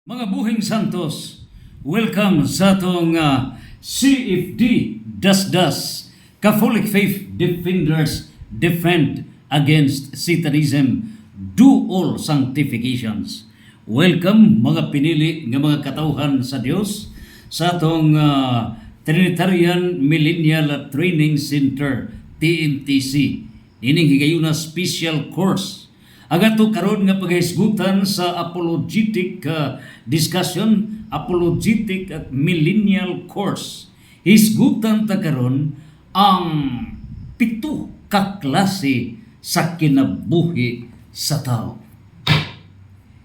Mga buhing santos, welcome sa atong CFD Dasdas, Catholic Faith Defenders Defend Against Satanism, Do All Sanctifications. Welcome mga pinili nga mga katauhan sa Dios sa atong Trinitarian Millennial Training Center, TMTC. Ining higayuna special course agato karon nga paghisgutan sa apologetic discussion, apologetic at millennial course. Hisgutan ta karon ang pito ka klase sa kinabuhi sa tao.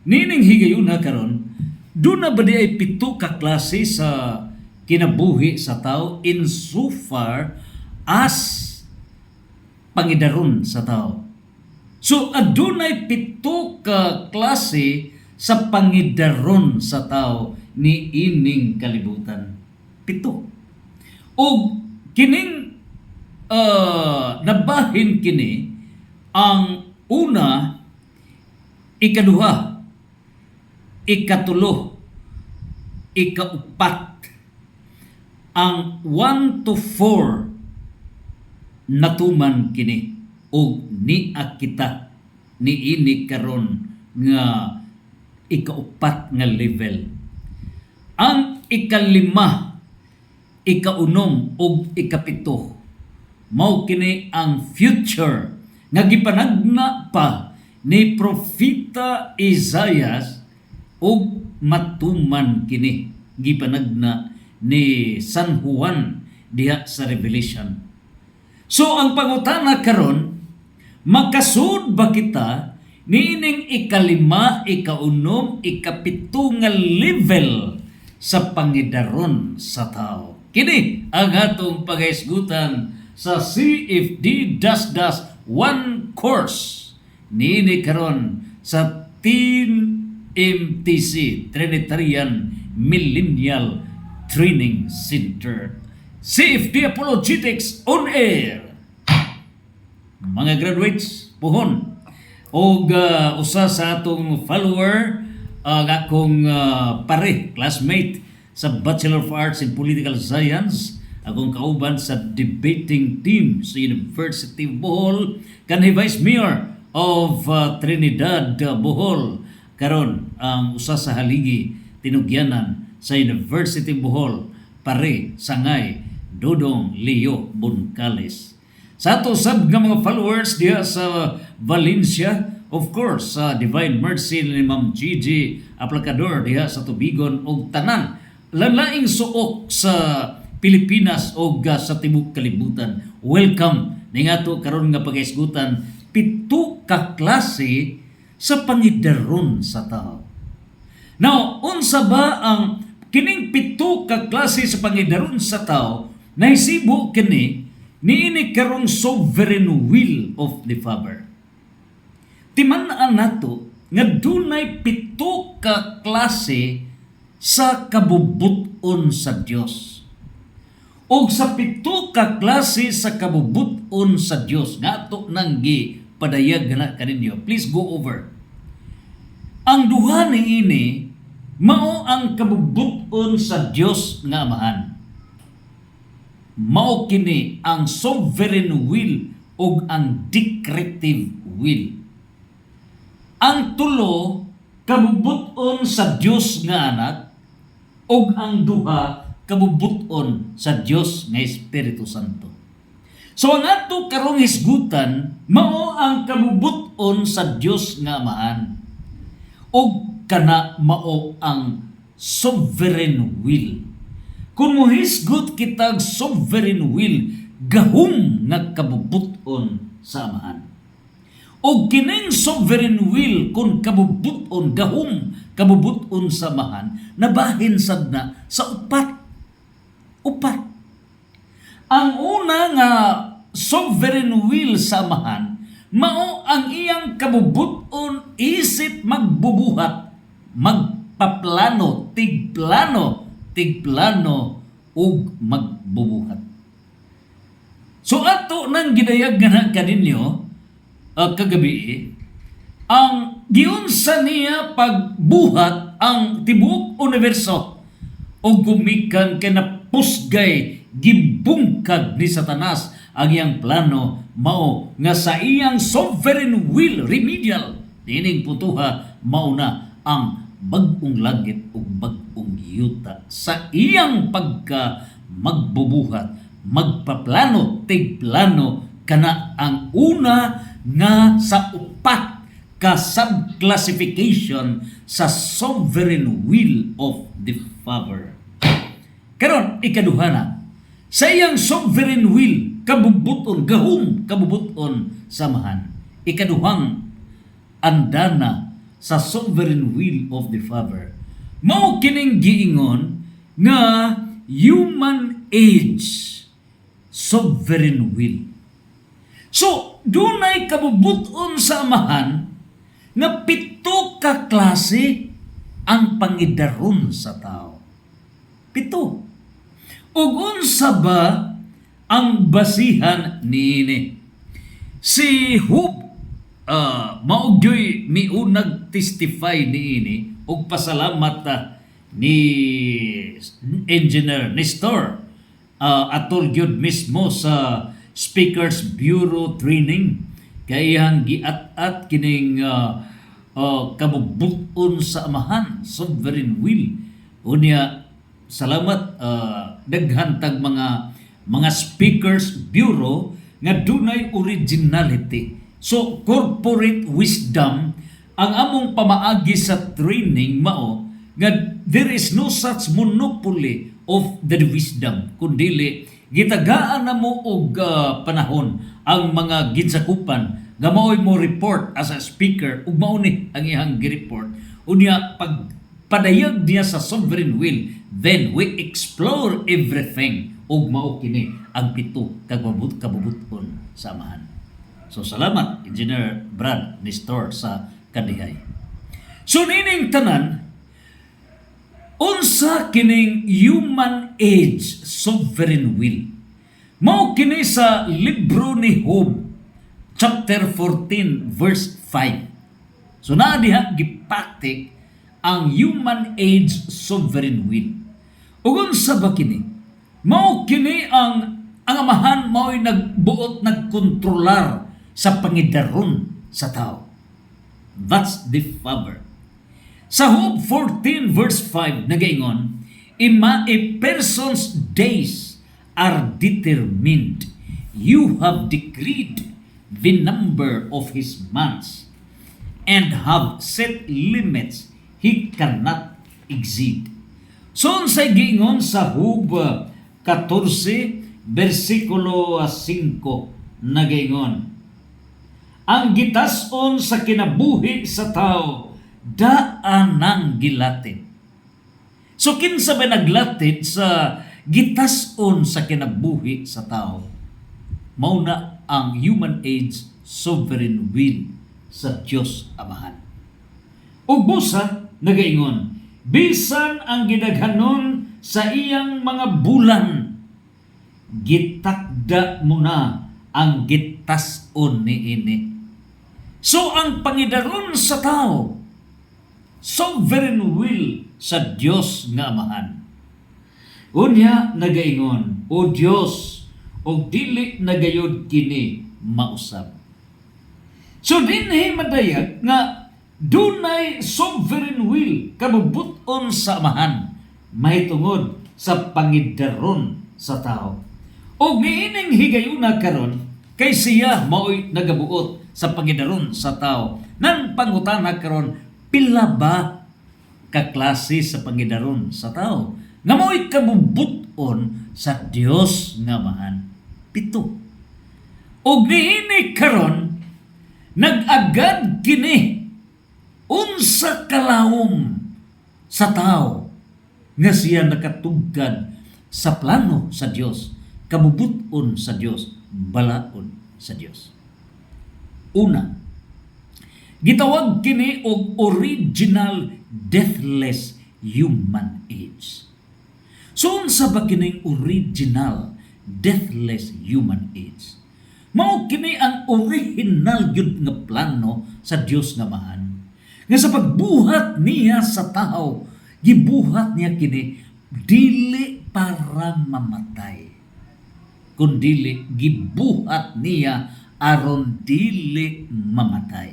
Nining higayuna karon, doon na ba di ay pito ka klase sa kinabuhi sa tao insofar as pangidaron sa tao. So, adunay pito ka klase sa pangidaron sa tao ni ining kalibutan. Pito. O kining nabahin kini ang una, ikaduha, ikatulo, ikaupat, ang 1 to 4 natuman kini o ni akita ni ini karon nga ikaupat nga level. Ang ikalima, ikaunom ug ikapito mao kini ang future nga gipanagna pa ni Propeta Isaias ug matuman kini gipanagna ni San Juan diha sa Revelation. So ang pangutana karon, makasud ba kita niining ikalima, ikaunom, ikapito nga level sa pangidaron sa tao? Kini ang atong paghisgutan sa CFD Dasdas 1 course niini karon sa TMTC, Trinitarian Millennial Training Center. CFD Apologetics on Air. Mga graduates, puhon. O usa sa atong follower, akong pare, classmate sa Bachelor of Arts in Political Science, akong kauban sa debating team sa University of Bohol, kanhi Vice Mayor of Trinidad, Bohol. Karon ang usa sa haligi tinugyanan sa University of Bohol, pare, sangay, Dodong Leo Buncales. Sa ato sab nga mga followers diha sa Valencia, of course, sa Divine Mercy ni Ma'am Gigi Aplacador diha sa Tubigon ug tanan lain-laing suok sa Pilipinas ug sa tibuok kalibutan. Welcome ning ato karon nga paghisgutan pito ka klase sa pangidaron sa tao. Now, unsa ba ang kining pito ka klase sa pangidaron sa tao? Naisibo kini niini karong sovereign will of the Father. Timan-an nato nga dunay pito ka klase sa kabubuton sa Dios. O sa pito ka klase sa kabubuton sa Dios nga ato nang gipadayag na kaninyo. Please go over. Ang duha niini mao ang kabubuton sa Dios nga Amahan. Mao kini ang sovereign will ug ang decretive will. Ang tulo kabubuton sa Dios nga Anak ug ang duha kabubuton sa Dios nga Espiritu Santo. So ang ato karong hisgutan mao ang kabubuton sa Dios nga Amahan ug kana mao ang sovereign will. Kung muhisgot kitag sovereign will, gahom nga kabubuton sa Amahan. O kining sovereign will, kung kabubuton, gahom kabubuton sa Amahan, nabahin sad na sa upat. Upat. Ang una nga sovereign will sa Amahan, mao ang iyang kabubuton isip magbubuhat, magpaplano, tigplano ug magbubuhat. So ato nang gidayag nga kaninyo kagabi ang giunsa niya pagbuhat ang tibuok universo o gumikan kay napusgay gibungkag ni Satanas ang iyang plano mao nga sa iyang sovereign will remedial dining putuha mao na ang bag-ong langit ug bag-ong yuta sa iyang pagka magbubuhat magpaplano tigplano kana ang una nga sa upat ka subclassification sa sovereign will of the Father. Karon ikaduha na sa iyang sovereign will kabubuton gahom kabubuton samahan. Ikaduhang andana sa sovereign will of the Father. Mao kining giingon nga human age sovereign will. So dunay kabubuton sa amahan nga pito ka klase ang pangidaron sa tao. Pito. Ug unsa ba ang basihan niini? Si Job maugyoy miunag testify niini ug pasalamat ni Engineer Nestor atol gyud mismo sa Speakers Bureau training kay iyang giat-at kining kabubuton sa amahan sovereign will unya salamat daghan tag mga Speakers Bureau nga dunay originality so corporate wisdom ang among pamaagi sa training mao nga there is no such monopoly of the wisdom kundili gitagaan na mo og panahon ang mga ginsakupan nga mao'y mo report as a speaker ug mao ni ang iyang gi-report unya pag padayag niya sa sovereign will then we explore everything ug mao kini ang pito kabubuton sa amahan. So salamat Engineer Brad Nestor sa kadihay. So nining tanan unsa kining human age sovereign will? Mao kini sa libro ni Job chapter 14 verse 5. So naa diha gipatik ang human age sovereign will. Ug unsa ba kini? Mao kini ang amahan mao'y nagbuot nagkontrolar sa pangidaron sa tao. That's the Father. Sa Job 14 verse 5 nagaingon, a person's days are determined. You have decreed the number of his months and have set limits he cannot exceed. So unsay giingon sa Job 14 versikulo 5 nagaingon, ang gitas-on sa kinabuhi sa tao daan ng gilatid. So kinsa ba naglatid sa gitas-on sa kinabuhi sa tao? Mao na ang human age sovereign will sa Dios Amahan. Ug busa nagaingon, bisan ang gidaghanon sa iyang mga bulan, gitakda mo na ang gitas-on niini. So ang pangidaron sa tao sovereign will sa Dios nga Amahan. Unya nagaingon, O Dios, og dili nagayod kini mausab. So dinhi madayag nga dunay sovereign will kabubuton sa Amahan mahitungod sa pangidaron sa tao. Og niining higayuna karon kay siya mao'y nagabuot sa pangidaron sa tao. Nang pangutana karon, pila ba kaklase sa pangidaron sa tao? Nga mo'y kabubuton sa Dios nga Amahan. 7. Og niini karon nag-agad kini unsa kalawom sa tao nga siya nakatugkad sa plano sa Dios, kabubuton sa Dios, balaod sa Dios. Una, gitawag kini og original deathless human age. So unsa ba kining original deathless human age? Mao kini ang original gyud nga plano sa Dios nga Amahan. Nga sa pagbuhat niya sa tao, gibuhat niya kini dili para mamatay, kundili gibuhat niya aron dili mamatay.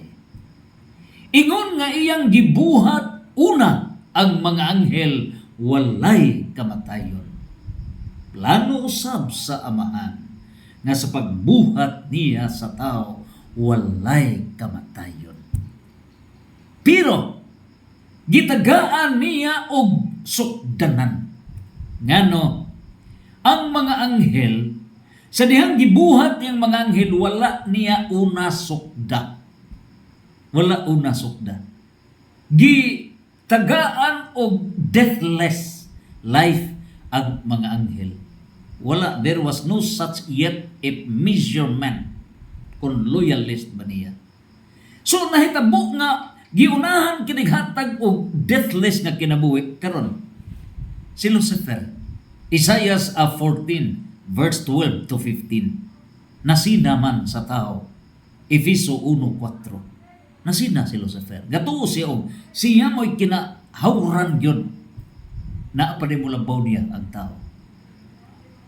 Ingon nga iyang gibuhat una ang mga anghel walay kamatayon. Plano usab sa Amahan nga sa pagbuhat niya sa tao walay kamatayon. Pero gitagaan niya og sukdanan. Ngano ang mga anghel sa dihang gibuhat niyang mga anghel wala niya una sukda. Wala una sukda. Gitagaan og deathless life ang mga anghel. Wala, there was no such yet a measurement kung loyalist ba niya. So nahitabo nga giunahan kinighatag og deathless nga kinabuhi karon si Lucifer. Isaiah 14 verse 12 to 15. Nasina man sa tao. Efeso 1:4. Nasina si Lucifer. Gatuo siya og siya mo'y kinahawran gyud na pa mo labaw niya ang tao.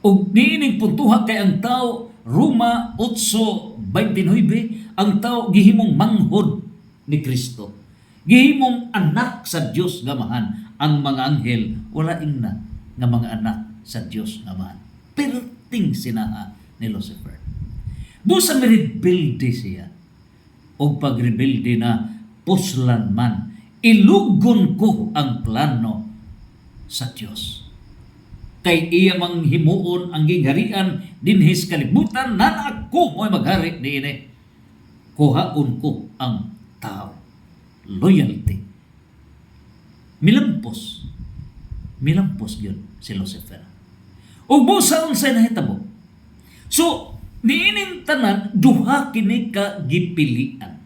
Og niining puntuha kay ang tao Roma 8:29 ang tao gihimong manghod ni Kristo. Gihimong anak sa Dios nga Amahan. Ang mga anghel wala ingna nga mga anak sa Dios nga Amahan. Perting sinaha ni Lucifer. Busa mirebelde siya. O pagrebelde na puslan man, ilugon ko ang plano sa Dios. Kay iya mang himuon ang gingharian dinhis kalibutan na ako mo'y maghari niini. Kuhaon ko ang tao. Loyalty. Milampos yun si Lucifer. O busa unsay nahitabo. So niining tanan duha kini ka gipilian.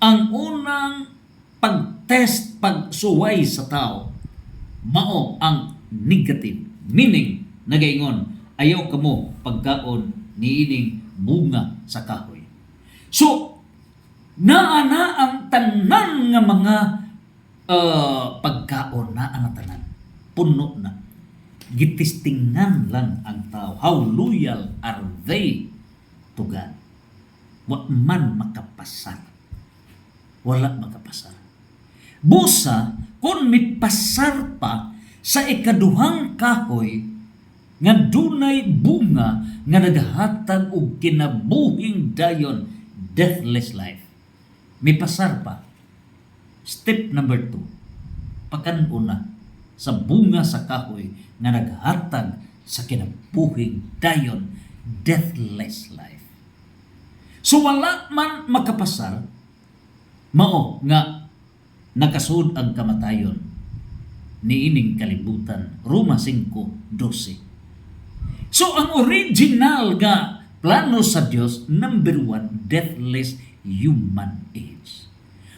Ang unang pagtest, pagsuway sa tao mao ang negative, meaning nagaingon ayaw kamo pagkaon niining bunga sa kahoy. So naana ang tanan nga mga pagkaon na ang tanan puno na. Gitistingan lang ang tao. How loyal are they to God? Wa man makapasar. Wala makapasar. Busa, kung mipasar pa sa ikaduhang kahoy nga dunay bunga nga naghatag og kinabuhing dayon, deathless life. Mipasar pa. Step number 2. Pakanuna sa bunga sa kahoy nga naghatag sa kinabuhing dayon, deathless life. So wala man makapasar, mao nga nakasud ang kamatayon niining kalibutan. Roma 5:12. So ang original nga plano sa Dios, number 1, deathless human age.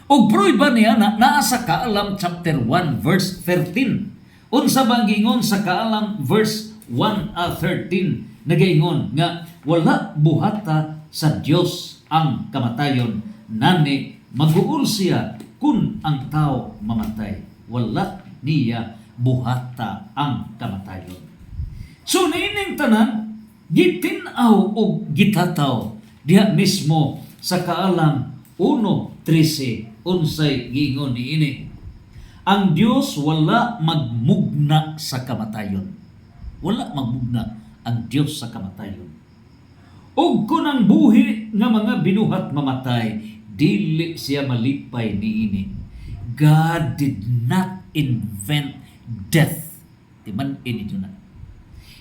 O pruiba niya na naa sa Kaalam chapter 1 verse 13. Unsa bang gingon sa Kaalam verse 1:13 nagaingon nga wala buhata sa Dios ang kamatayon, nani maguol siya kun ang tao mamatay. Wala niya buhata ang kamatayon. So niining tanan gitin-aw o gitataw diha mismo sa Kaalam 1:13 unsay giingon niini. Ang Dios wala magmugna sa kamatayon. Wala magmugna ang Dios sa kamatayon. Ug kun ang buhi nga mga binuhat mamatay, dili siya malipay niini. God did not invent death. Timan ini na.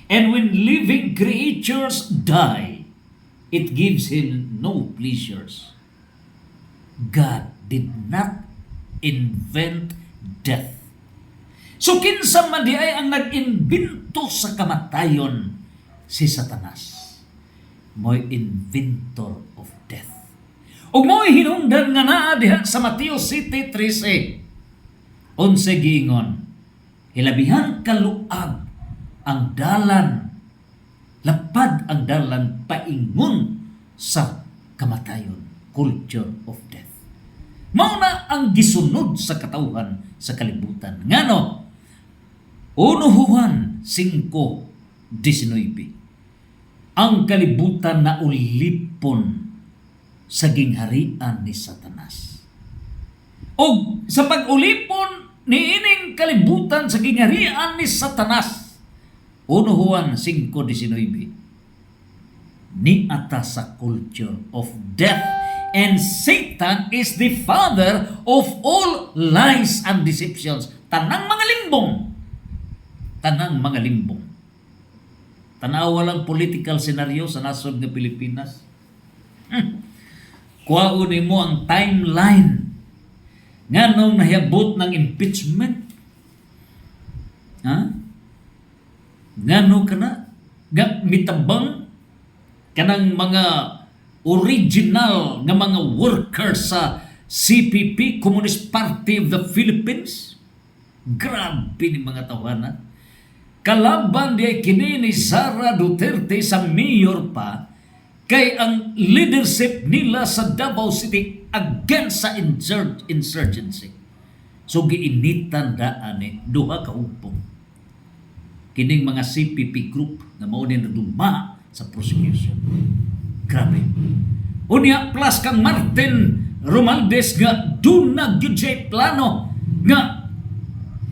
And when living creatures die, it gives him no pleasures. God did not invent death. So kinsa man di ay ang nag-imbento sa kamatayon? Si Satanas. Mo'y inventor of death. O mo'y hinungdan nga naa diha sa Mateo 7:13. Unsa giingon? Hilabihan kaluag ang dalan, lapad ang dalan paingon sa kamatayon, culture of death. Mao na ang gisunod sa katawhan sa kalibutan. Ngano? 1 Juan 5:19. Ang kalibutan na ulipon sa gingharian ni Satanas. O sa pag-ulipon ni ining kalibutan sa gingharian ni Satanas, 1 Juan 5:19, ni ata sa culture of death, and Satan is the father of all lies and deceptions. Tanang mga limbong. Tanang mga limbong. Tanawa lang political scenario sa nasod ng Pilipinas. Kuhaon mo ang timeline nga nung nahiabot ng impeachment. Nga nung mitabang kanang mga original nga mga workers sa CPP, Communist Party of the Philippines. Grabe ni mga tawanan. Kalaban di kini ni Sara Duterte sa mayor pa, kay ang leadership nila sa Davao City against sa insurgency. So giinitan daan duha ka hugpong. Kining mga CPP group na mao ni naduma sa prosecution. Grabe. Unya plus kang Martin Romualdez nga dun na gyud siya plano nga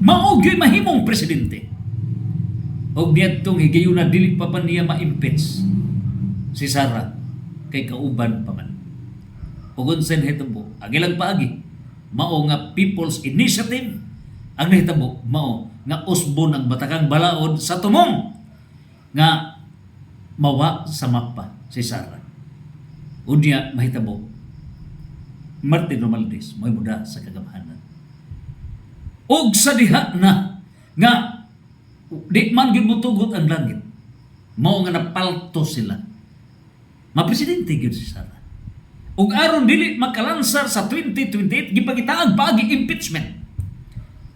mao gyud mahimong presidente. Og niadtong higayuna dili pa niya ma-impeach si Sara kay kauban pa man. Ug unsen hitabo, agilang paagi mao nga People's Initiative ang nahitabo, mao nga usbon ang batakang balaod sa tumong nga mawa sa mapa si Sara. Unya mahitabo Martin Romualdez may muda sa kagamahanan. Og sa diha na nga di man gyud motugot ang langit, mao nga napalto sila. Mapresidente gyud si Sara. Ug aron dili makalansar sa 2028 gipangitaag paagi impeachment.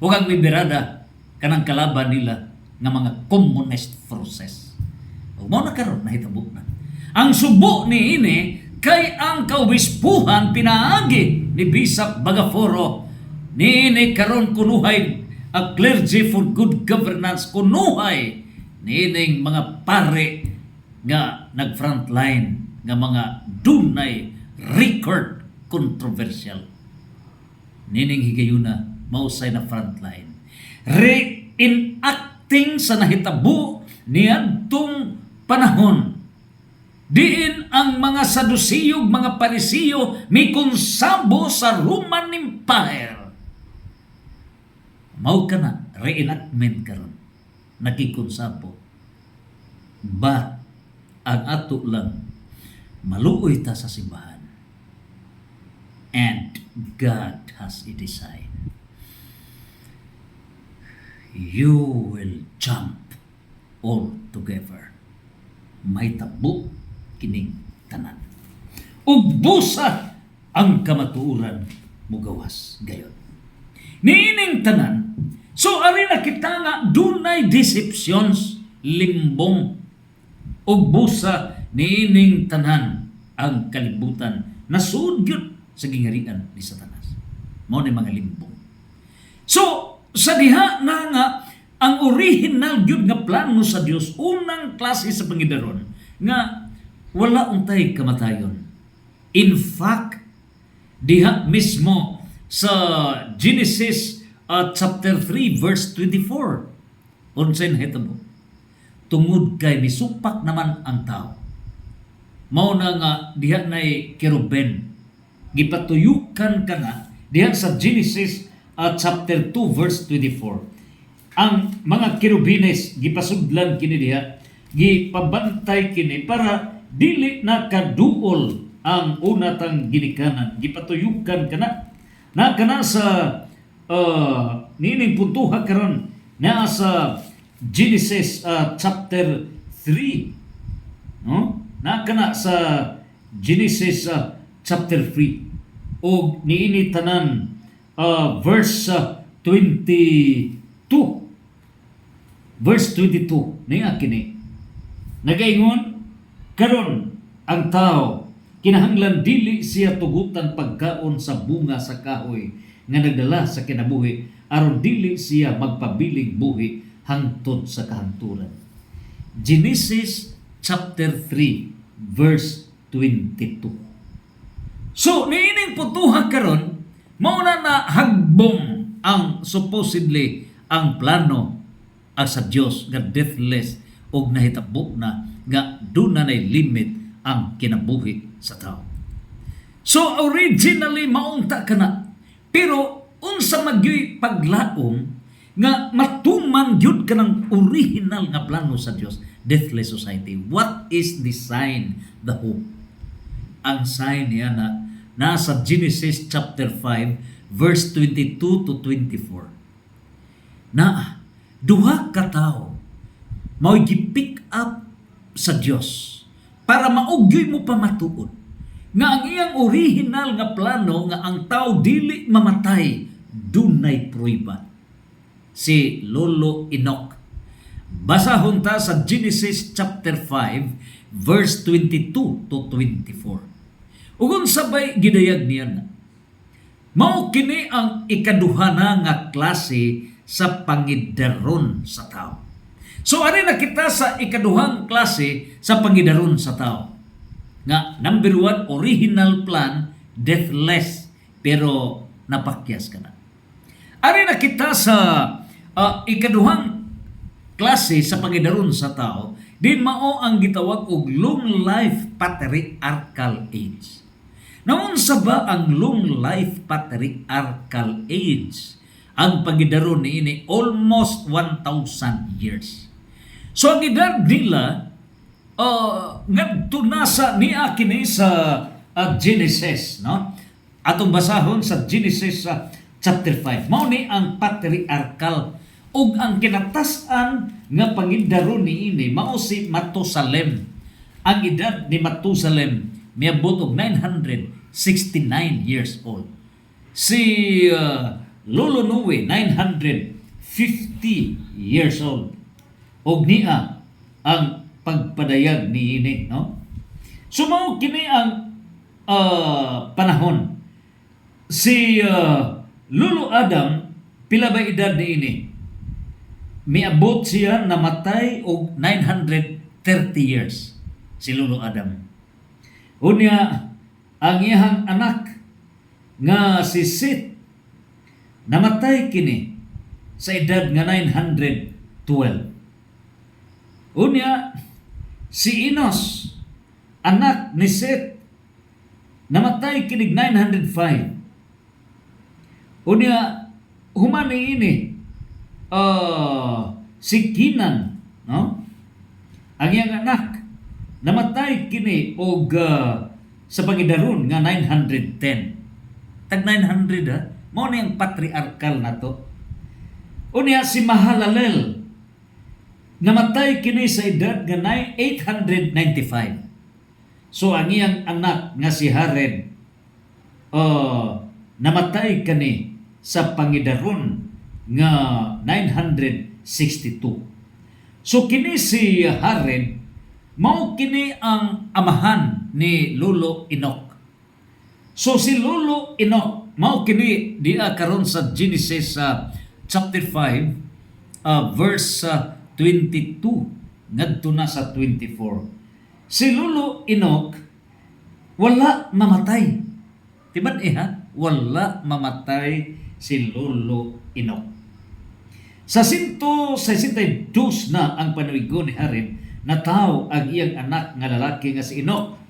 Ug ang liberada kanang kalaban nila nga mga communist forces. Ug mao na karon nahitabo na. Ang subo ni ini kay ang kaobispuhan pinaagi ni Bishop Bagaforo ni ini karon kunuhay a clergy for good governance, kunuhay nining mga pare nga nag-frontline nga mga dunay record controversial. Nining higayuna mausay na frontline. Reenacting sa nahitabo niadtong panahon. Diin ang mga Saduceo, mga Pariseo mikonsabo sa Roman Empire. Mao ka na, reenactment karon, nakikonsabo. But, ang ato lang, maluoy ta sa simbahan. And God has a design. You will jump all together. May tabo kining tanan. Ug busa ang kamatuoran mugawas gayon. Niining tanan, so ari na kita nga dunay deceptions, limbong, ug busa niining tanan ang kalibutan nasud gyud sa gingharian ni Satanas. Mao ni mga limbong. So sa diha na nga ang original gyud nga plano sa Dios, unang klase sa pangidaron nga wala untay kamatayon. In fact, diha mismo sa Genesis chapter 3 verse 24. Unsay nahitabo? Tungod kay misupak naman ang tao. Mao na nga diha nay keruben. Gipatuyukan kana diha sa Genesis chapter 2 verse 24. Ang mga kerubines gipasudlan kini diha, gipabantay kini para dili na kaduol ang unatang ginikanan. Gipatuyukan kana na kana sa nining puntuha karon na sa Genesis chapter 3, no? Na kana sa Genesis chapter 3 o niini tanan verse 22 niya kini nagaingon karon ang tao Kinahanglan dili siya tugutan pagkaon sa bunga sa kahoy nga nagdala sa kinabuhi aron dili siya magpabilig buhi hangtod sa kahanturan. Genesis chapter 3 verse 22. So niining putuha karon mao na hagbong ang supposedly ang plano sa Dios nga deathless og nahitabo na nga dunay limit ang kinabuhi sa tao. So originally maunta kana, pero unsa magyoy paglaom nga matuman gyud kanang original nga plano sa Dios, deathless society. What is the sign, the hope? Ang sign niya na nasa Genesis chapter 5 verse 22 to 24. Na duha ka tawo mao gi-pick up sa Dios para maugyoy mo pa matuod nga ang iyang original nga plano nga ang tao dili mamatay dunay pruiba. Si Lolo Enoch. Basahon ta sa Genesis chapter 5 verse 22 to 24. Ugon sabay gidayag niya na mao kini ang ikaduha na nga klase sa pangidaron sa tao. So ari na kita sa ikaduhang klase sa pangidaron sa tao. Nga number 1, original plan, deathless, pero napakyas ka na. Ari na kita sa ikaduhang klase sa pangidaron sa tao, din mao ang gitawag og long life patriarchal age. Naunsa ba ang long life patriarchal age? Ang pangidaron niini almost 1,000 years. So ang edad nila ngadto nasa niya kini sa Genesis, no? Atong basahon sa Genesis chapter 5. Mao ni ang patriarchal ug ang kinatasan nga pangidaron niini mao si Matusalem. Ang edad ni Matusalem miabot og 969 years old. Si Lolo Noe 950 years old. Og niya ang pagpadayag niini, no? So mao kini ang panahon. Si Lolo Adam pila ba edad niini? Miabot siya namatay og 930 years si Lolo Adam. Unya ang iyang anak nga si Seth namatay kini sa edad nga 912. Unya si Enos anak ni Seth namatay kini 905. Unya humani ini si Kinan, no? Ang iyang anak namatay kini og sa pangidaron nga 910. Tag 900 ha. Mao ni ang patriarchal nato. Unya si Mahalalel namatay kini sa edad nga 895. So ang iyang anak nga si Hared namatay kani sa pangidaron nga 962. So kini si Hared mao kini ang amahan ni Lolo Enoch. So si Lolo Enoch mao kini diha karon sa Genesis chapter 5 verse 22 ngadto na sa 24. Si Lolo Enoch wala mamatay. Tibad ha? Wala mamatay si Lolo Enoch. Sa 162 na ang panuigon ni Hared, nataw ang iyang anak nga lalaki nga si Enoch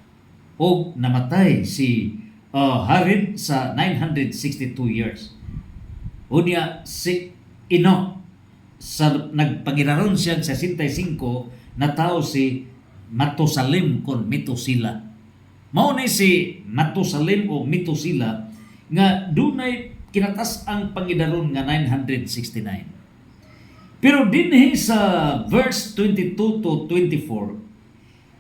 o namatay si Hared sa 962 years. Unya si Enoch sa nagpangiraron siya sa 65 nataw si Matusalem kon Metusela. Mao ni si Matusalem o Metusela nga dunay kinatas ang pangidaron nga 969. Pero dinhi sa verse 22 to 24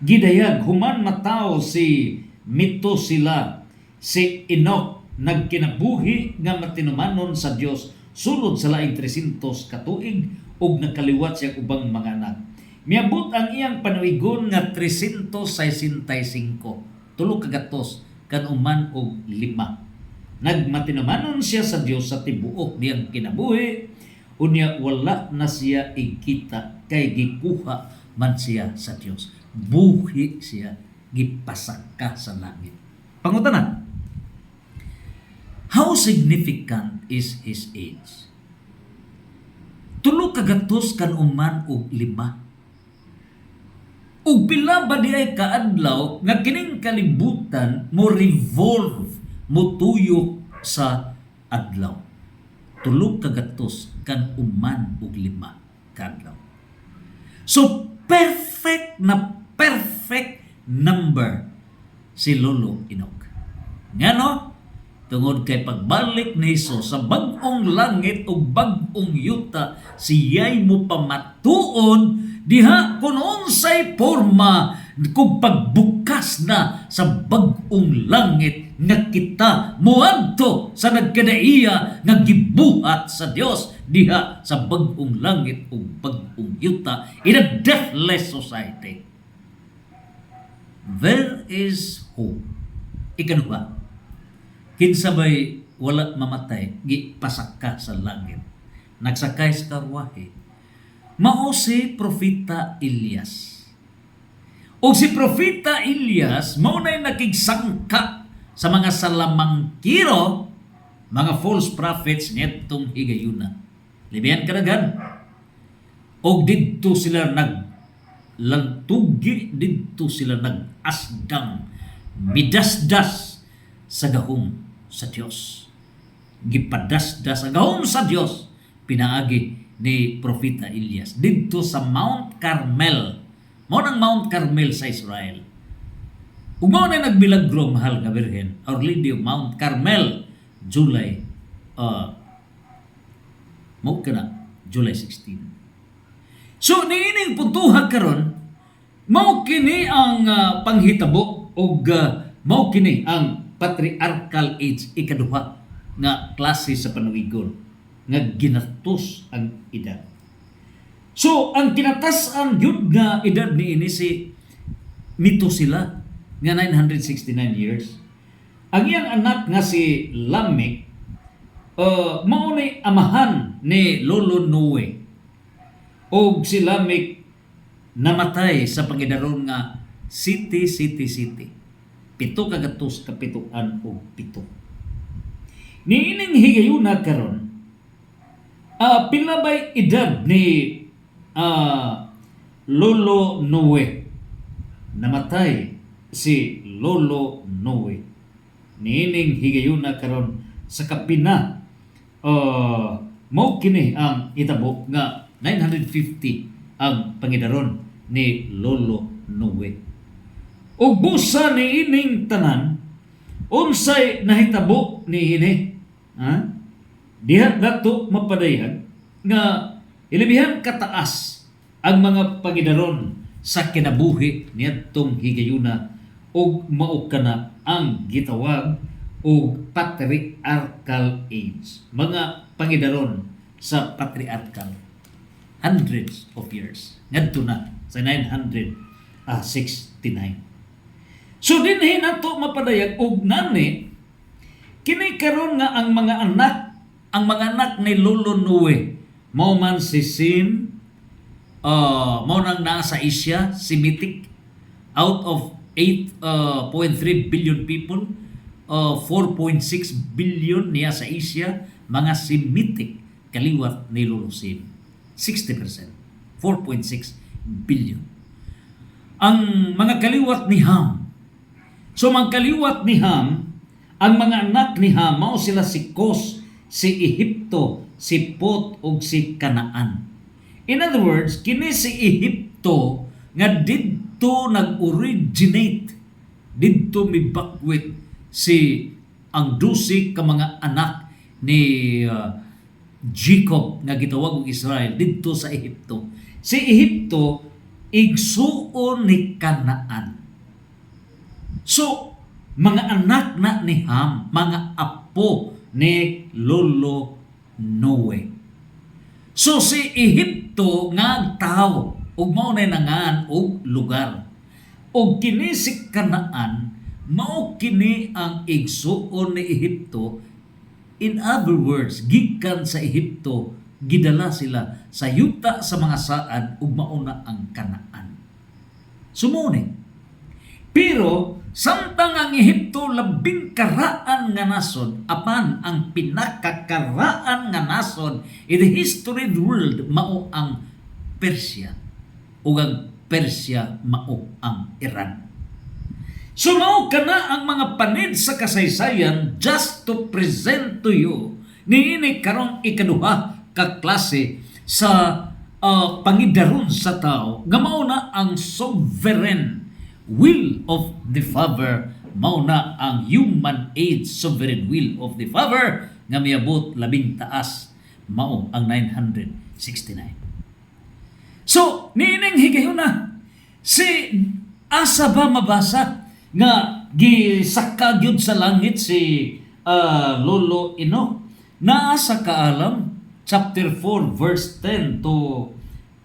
gidayag human mataw si Metusela si Enoch nagkinabuhi nga matinumanon sa Dios sulod sa laing 300 katuig ug nagkaliwat siya ubang mga anak. Miabot ang iyang panuigon nga 365. tulo ka gatos kan uman og 5. Nagmatinamanon siya sa Dios sa tibuok diyang kinabuhi, unya wala na siya ikita kay gikuha man siya sa Dios. Buhi siya, gipasaka sa langit. Pangutanan, how significant is his age? Tulo ka gatos kan uman og 5. Ug pila ba di ay kaadlaw nga kining kalibutan mo revolve, mo tuyok sa adlaw. Tulo ka gatos kan uman og 5 kaadlaw. So perfect number si Lolo Enoch. Ngano? Tungod kay pagbalik ni Hesus sa bag-ong langit o bag-ong yuta, siya'y mo pamatuon diha kung unsay forma kung pagbukas na sa bag-ong langit nga kita muadto sa nagkadaiya nga gibuhat sa Dios diha sa bag-ong langit o bag-ong yuta in a deathless society. There is hope. Ikaduha, kinsabay wala mamatay, gipasaka sa langit, nagsakay sa karwahe, mao si Propeta Elias. O si Propeta Elias mao na'y nakigsangka sa mga salamangkiro, mga false prophets nitong higayuna. Libihan kanagan. O didto sila naglantugi, didto sila nagasdang, midasdas sa gahom sa Dios. Gipadasdas sa gahom sa Dios pinaagi ni Propeta Elias didto sa Mount Carmel. Mao nang Mount Carmel sa Israel. Ug mao na nagbilagro mahal nga Birhen, Our Lady of Mount Carmel, July July 16. So niining puntuha karon, mao kini ang panghitabo ug mao kini ang patriarchal age, ikaduha nga klase sa panuwigon nga ginatos ang edad. So ang kinatasan yun nga edad ni ini si Metusela nga 969 years. Ang iyang anak nga si Lamech mao ni amahan ni Lolo Noe. Og si Lamech namatay sa pangidaron nga city. 7 ka gatos kapituan o 7. Niining higayuna karon, pila bay edad ni Lolo Noe? Namatay si Lolo Noe. Niining higayuna karon sa kapina, mao kini ang itabo nga 950 ang pangidaron ni Lolo Noe. O busa ni ining tanan, unsay nahitabo ni ini? Diha dato mapadayag nga ilabihan kataas ang mga pangidaron sa kinabuhi niadtong higayuna ug mao kana ang gitawag og patriarchal age. Mga pangidaron sa patriarchal, hundreds of years ngadto na sa 969. So dinhi nato mapadayag og nani kini karon nga ang mga anak ni Lolo Noe mao man si Sin, mao nang naa sa Asia, Semitic, out of 8.3 billion people, 4.6 billion niya sa Asia, mga Semitic kaliwat ni Lolo Sin. 60%, 4.6 billion. Ang mga kaliwat ni Ham. So magkaliwat ni Ham, ang mga anak ni Ham mao sila si Cos, si Ehipto, si Pot ug si Kanaan. In other words, kini si Ehipto nga didto nag-originate, didto mibakwit si ang 12 ka mga anak ni Jacob nga gitawag og Israel didto sa Ehipto. Si Ehipto igsuon ni Kanaan. So, mga anak na ni Ham, mga apo ni Lolo Noe. So, si Ehipto nga tao, ug mao na nangan og lugar. Og kini si Kanaan, Mao kini ang igsuon ni Ehipto. In other words, gikan sa Ehipto, gidala sila sa yuta sa mga saad ug mauna ang Kanaan. Sumuni. Pero samtang ang Ehipto labing karaan nga nasod, apan ang pinakakaraan nga nasod in the history of the world mao ang Persia. Ug ang Persia mao ang Iran. Sumaw ka na ang mga panid sa kasaysayan just to present to you niini karong ikaduha ka klase sa pangidaron sa tao nga mao na ang sovereign will of the Father, mao na ang human age sovereign will of the Father nga miabot labing taas, mao ang 969. So niining higayon na si asa ba mabasa nga gisaka gyud sa langit si Lolo Enoch? Naa sa Kaalam chapter 4 verse 10 to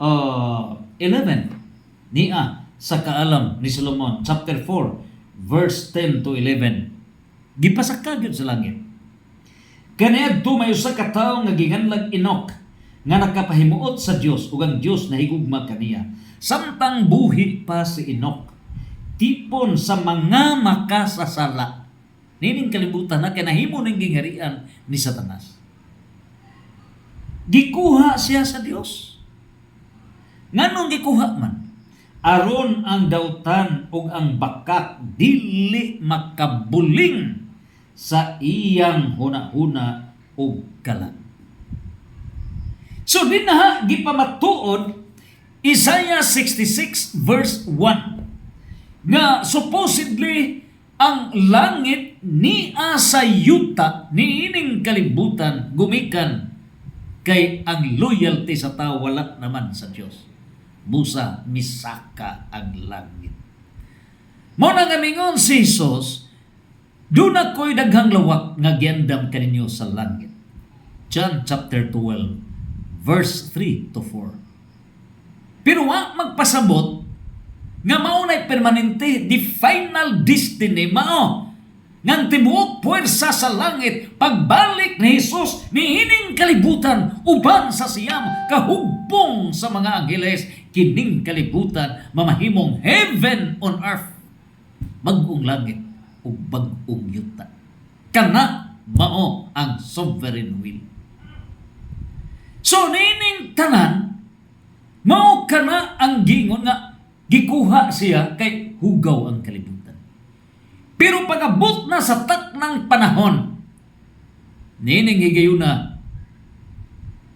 11. Nia sa Kaalam ni Solomon chapter 4 verse 10 to 11. Gipasaka gyud sa langit. Kaniadto may usa ka tawo nga ginganlag Enoch nga nakapahimuot sa Dios ug ang Dios nahigugma kaniya. Samtang buhi pa si Enoch, tipon sa mga makasasala. Nining kalibutan na kinahimo ng gingarian ni Satanas. Gikuha siya sa Dios. Nganong gikuha man? Aron ang dautan ug ang bakak dili makabuling sa iyang hunahuna ug kalag. So dinha gipamatuod Isaiah 66 verse 1 nga supposedly ang langit niya sa yuta niining kalibutan gumikan kay ang loyalty sa tao wala naman sa Dios. Busa misaka ang langit. Mao na nga mingon si Jesus, "Duna ko'y daghang lawak nga giandam kaninyo sa langit." John chapter 12 verse 3 to 4. Pero wa magpasabot nga mao nay permanente, the final destiny mao ngang tibuok puwersa sa langit pagbalik ni Jesus niining kalibutan uban sa siyam kahugpong sa mga angheles, kining kalibutan mamahimong heaven on earth, bag-ong langit ug bag-ong yuta. Kana mao ang sovereign will. So niining tanan mao kana ang gingon nga gikuha siya kay hugaw ang kalibutan. Pero pag-abot na sa taknang panahon, nining higayuna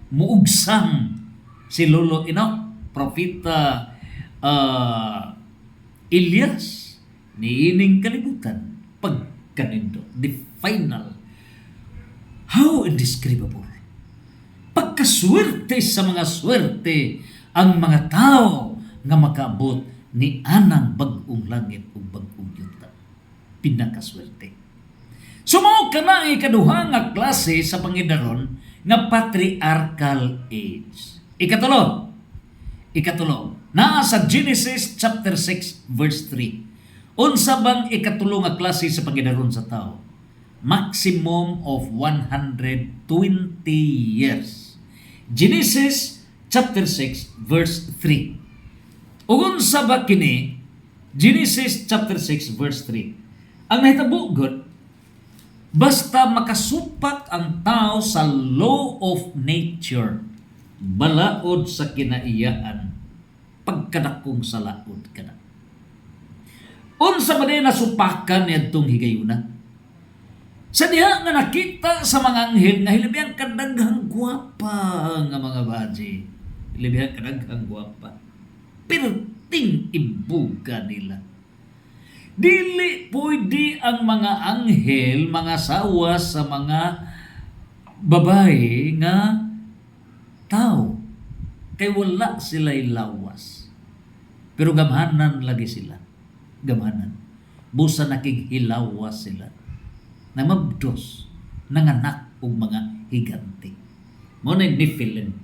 muugsang si Lolo Enoch, propeta Elias, niining kalibutan pagkanindo, the final, how indescribable, pagkaswerte sa mga swerte ang mga tao nga makaabot ni anang bag-ong langit ug bag-ong yuta. Pinakaswerte. Sumao ka na ang ikaduha nga klase sa pangidaron nga patriarchal age. Ikatulo, naa sa Genesis chapter 6 verse 3. Unsa bang ikatulo nga klase sa pangidaron sa tao? Maximum of 120 years. Genesis chapter 6 verse 3. Ugon sa ba kini, Genesis chapter 6 verse 3. Ang nahitabo gud, basta makasupak ang tao sa law of nature, balaod sa kinaiyaan, pagkadakong sa laod kana. Unsa ba din nasupakan niadtong higayuna? Sa diha nga nakita sa mga anghel nga hilabihang kadaghang gwapa nga mga baji. Hilabihang kadaghang gwapa. Perting ibuga nila. Dili pwede ang mga anghel, mga sawa sa mga babae nga tao. Kay wala sila'y lawas. Pero gamhanan lagi sila. Gamhanan. Busa nakighilawas sila. Namabdos, nanganak og mga higante. Mo na Nephilim.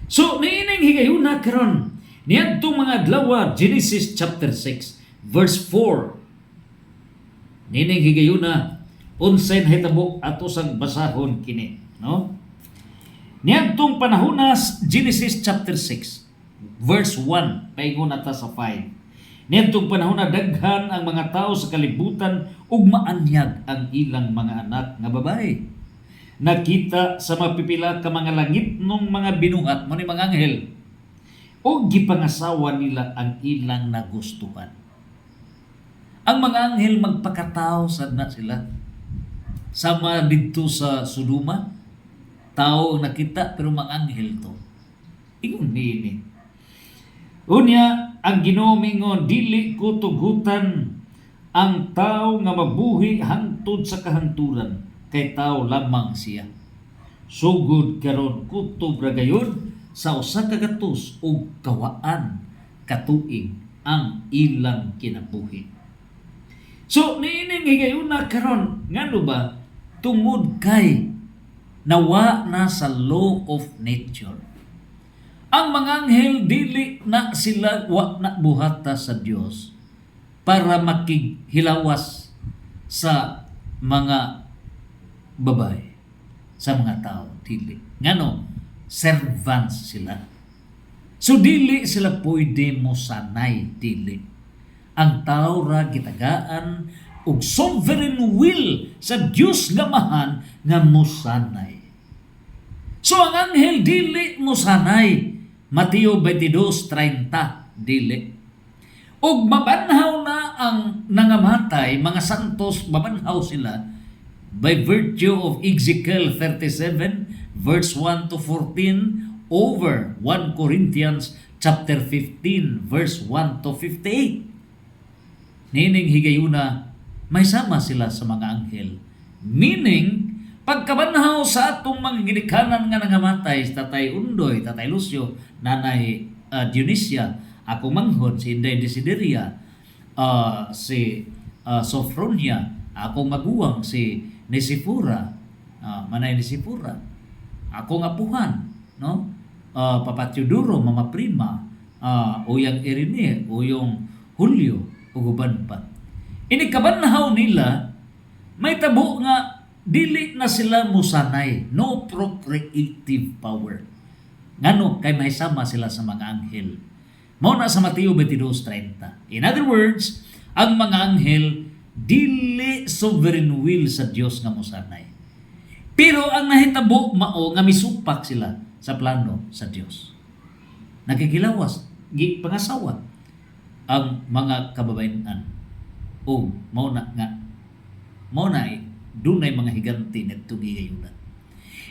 So, niining higayuna karon niadtong mga adlaw, Genesis chapter 6 verse 4. Nining higayuna unsay nahitabo ato sang basahon kini, no? Niadtong panahunas Genesis chapter 6 verse 1 paingon ata sa 5. Niadtong panahon na daghan ang mga tao sa kalibutan ug maanyag ang ilang mga anak nga babae. Nakita sa mapipila ka mga langit nung mga binuhat mo ni mga anghel o gipangasawa nila ang ilang nagustuhan. Ang mga anghel magpakatao sad na sila. Sama dito sa Sodoma, tao ang nakita pero mga anghel to. Ingon niini. Unya, ang Ginoo mingon, dili ko tugutan ang tao nga mabuhi hangtod sa kahanturan, kay tao lamang siya. Sugod karon kutob ra gayon sa usa ka gatos ug kawaan katuig ang ilang kinabuhi. So niining higayuna karon ngano ba tungod kay nawa na sa law of nature. Ang mga anghel dili na sila wa na buhata sa Dios para makighilawas sa mga babae, sa mga tao, dili. Ngano? Servants sila. So dili sila pwede mo sanay, dili. Ang tao ra gitagaan ug sovereign will sa Dios nga mahan nga mosanay. So ang anghel dili mosanay. Mateo 22:30 dili. Ug mabanhaw na ang nangamatay, mga santos mabanhaw sila by virtue of Ezekiel 37 verse 1 to 14 over 1 Corinthians chapter 15 verse 1 to 58. Nining higayuna may sama sila sa mga anghel. Meaning, pagkabanhaw sa atong mga ginikanan nga nangamatay, Tatay Undoy, Tatay Lucio, Nanay Dionisia, ako manghod, si Inday Desideria, si Sofronia, ako maguwang, si Nisipura, Manay Nisipura, ako apuhan, no? Papa Teodoro, Mama Prima, Uyang Irene, Uyong Julio, uguban pa. Inikabanhaw nila, may tabo nga dili na sila musanay, no procreative power. Ngano kay may sama sila sa mga anghel. Mao na sa Mateo 22:30. In other words, ang mga anghel dili sovereign will sa Dios nga musanay. Pero ang nahitabo mao nga misupak sila sa plano sa Dios. Nakikilawas, pangasawa ang mga kababayenan. O mao na dunay mga higanti nitong higayunan.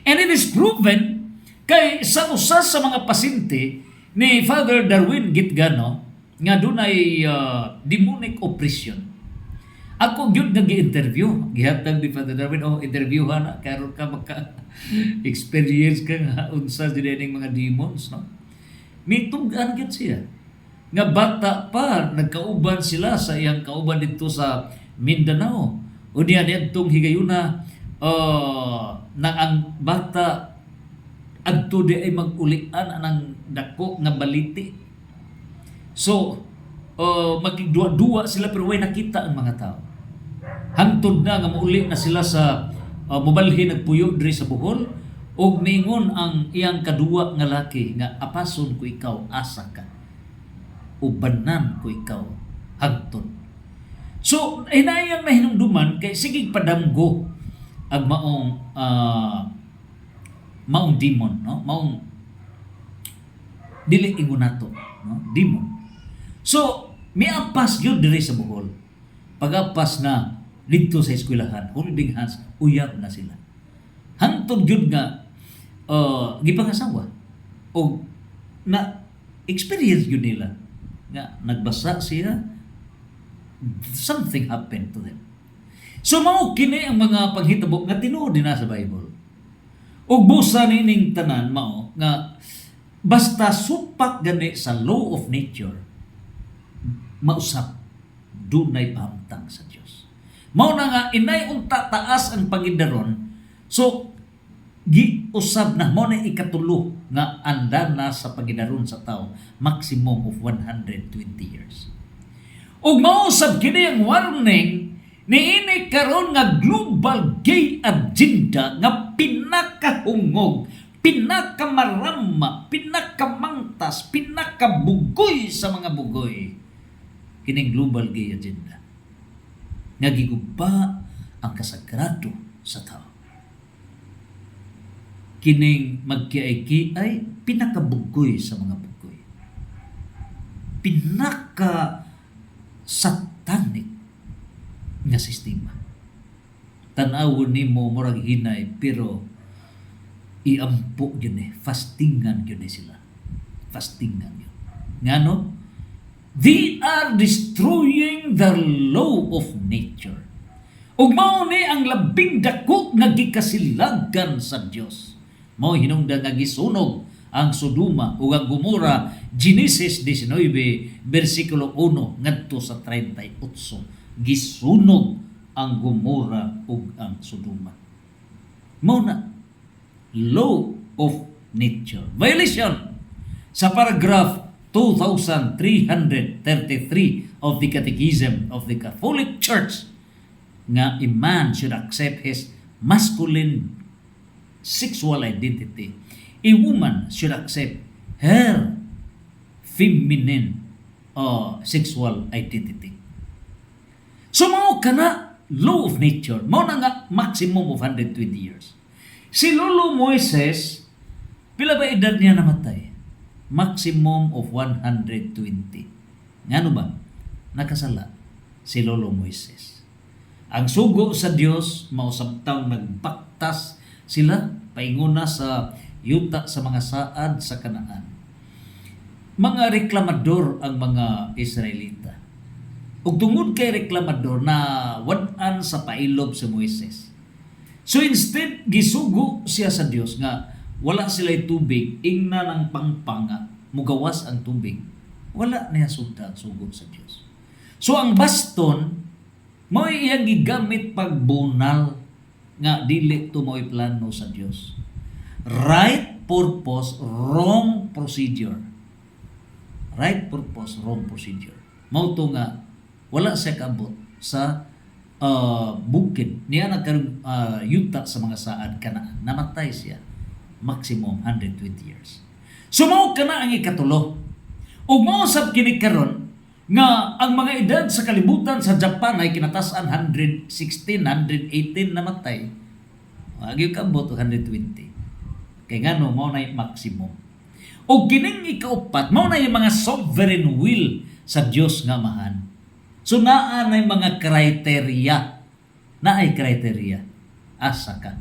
And it is proven kay sa usa sa mga pasyente ni Father Darwin Gitgano nga dunay demonic oppression. Ako gyud nag-interview, gihatag ni Father Darwin, interviewhan na karon ka experience ka nga unsa dining mga demons, no? Mitugan gyud siya. Nga bata pa nagkauban sila sa iyang kauban dito sa Mindanao. O diyan itong higayuna na ang bata adto di ay mag-ulian anang dako nga baliti. So, magdua-dua sila pero way nakita ang mga tao. Hangtod na nga mauli na sila sa mobalhin nagpuyo diri sa Bohol ug mingon ang iyang kaduwa nga laki nga apason ko ikaw asa ka. Ubanan ko ikaw hangtod. So, hinayang na hinumduman kay sigig padamgo ang maong demon, no? Maong dili ingon nato, no? Demon. So, miapas gyud diri sa Bohol. Pag-apas na dito sa eskwelahan, holding hands, uyab na sila. Hangtod gyud nga gipangasawa o na experience gyud nila nga nagbasa siya, something happened to them. So mao kini ang mga panghitabo nga tinuod din na sa Bible. Ug busa nining tanan mao nga basta supak gani sa law of nature, mausap dunay pahamtang sa Dios. Mao na nga inay unta taas ang pangidaron. So giusab na mo na ikatulo nga andan na sa pagidaron sa tao, maximum of 120 years. Ug mausab kini ang warning Niini karon nga global gay agenda nga pinakahungog, pinakamarama, pinakamangtas, pinakabugoy sa mga bugoy. Kining global gay agenda nga giguba ang kasagrado sa tao. Kining magkiay-kiay pinakabugoy sa mga bugoy. Pinaka satanic nga sistema. Tanawon nimo murag hinay pero iampo gyud fastingan gyud sila. Fastingan gyud. Ngano? They are destroying the law of nature. Ug mao ni ang labing dako nga gikasilagan sa Dios. Mao hinungdan nga gisunog ang Sodoma ug ang Gomora, Genesis 19 bersikulo 1 ngadto sa 38. Gisunog ang Gomora ug ang Sodoma. Mao na law of nature. Violation sa paragraph 2333 of the Catechism of the Catholic Church nga a man should accept his masculine sexual identity. A woman should accept her feminine sexual identity. So mao kana law of nature, mao na nga maximum of 120 years. Si Lolo Moises, pila ba edad niya namatay? Maximum of 120. Ngano ba? Nakasala si Lolo Moises. Ang sugo sa Dios mao samtang nagbaktas sila painguna sa yuta sa mga saad sa Kanaan. Mga reklamador ang mga Israelita. Ug tungod kay reklamador na wad-an sa pailob si Moises. So instead gisugo siya sa Dios nga wala sila'y tubig, ingna ng pangpanga, mugawas ang tubig. Wala niya sugda ang sugo sa Dios. So ang baston mao iyang gigamit pagbunal nga dili to mo'y plano sa Dios. Right purpose, wrong procedure. Right purpose, wrong procedure. Mao to nga wala siya kabot sa bukid. Niya nagkaroon yuta sa mga saad Kanaan. Namatay siya. Maximum 120 years. So mao kana ang ikatulo. Ug mao sab kini karon nga ang mga edad sa kalibutan sa Japan ay kinatasan 116, 118 namatay. Agi kabot 120. Kay ngano mao na maximum. O kining ikaupat, mao na yung mga sovereign will sa Dios nga mahan. So naa na yung mga kriteria. Naay kriteria. Asa ka.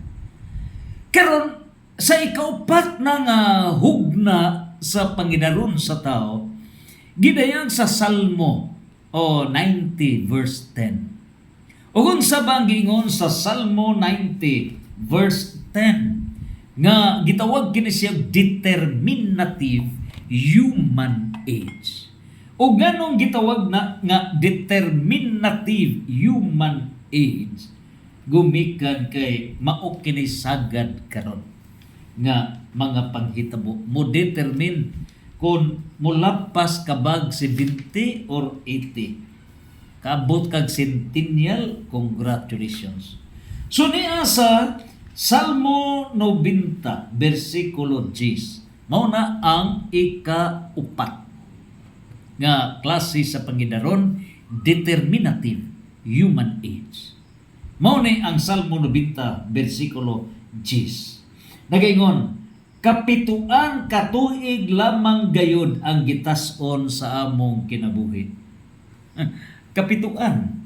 Karon sa ikaupat na nga hugna sa panginaron sa tao, gidayang sa Salmo 90 verse 10. O kung sa bangingon sa Salmo 90 verse 10, nga gitawag kini siya determinative human age. O ganong gitawag na nga determinative human age, gumikan kay mao kini sagad karon nga mga panghitabo mo determine kung mulapas kabag 70 or 80. Kaabot kag centennial, congratulations. So niya sa Salmo 90 versikulo 10, mao na ang ikaupat nga klase sa pangidaron, determinative human age. Mao ni ang Salmo 90 versikulo 10. Nagaingon, kapituan katuig lamang gayud ang gitas-on sa among kinabuhi. Kapituan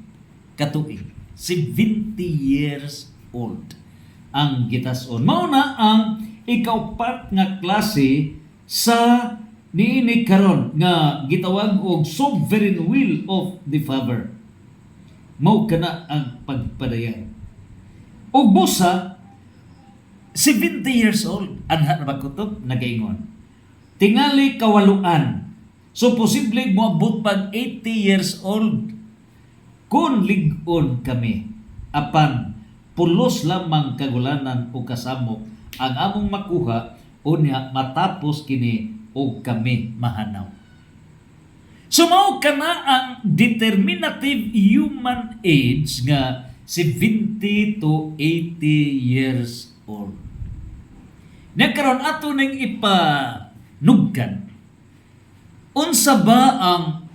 katuig, 70 years old ang gitas-on. Mao na ang ikaupat nga klase sa niini karon nga gitawag og sovereign will of the Father. Mao kana ang pagpadayon. Og busa 70 years old anha na magkutob nagaingon. Tingali kawaluan. So posible moabot pag 80 years old kung lig-on kami apan pulos lamang kagulanan o kasamok ang among makuha unya matapos kini og kami mahanaw. So mao kana ang determinative human age nga 70 to 80 years old. Nagkaroon ato ning ipanugkan unsa ba ang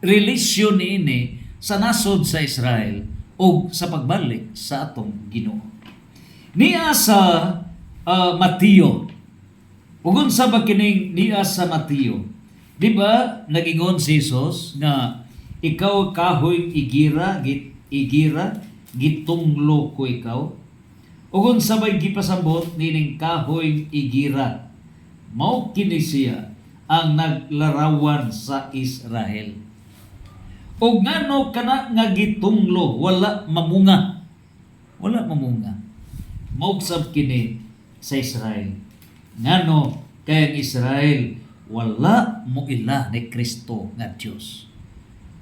relasyon niini sa nasod sa Israel o sa pagbalik sa atong Ginoo. Niya sa Mateo. Ug unsa ba kining niya sa Mateo? Di ba nagingon si Jesus nga ikaw kahoy igira gitunglo ko ikaw. Ug unsa bay gipasabot nining kahoy igira? Mao kini siya ang naglarawan sa Israel. O ngano kana nga gitunglo wala mamunga. Wala mamunga. Maugsab kini sa Israel. Ngano kay ang Israel wala mo ila ni Kristo nga Dios.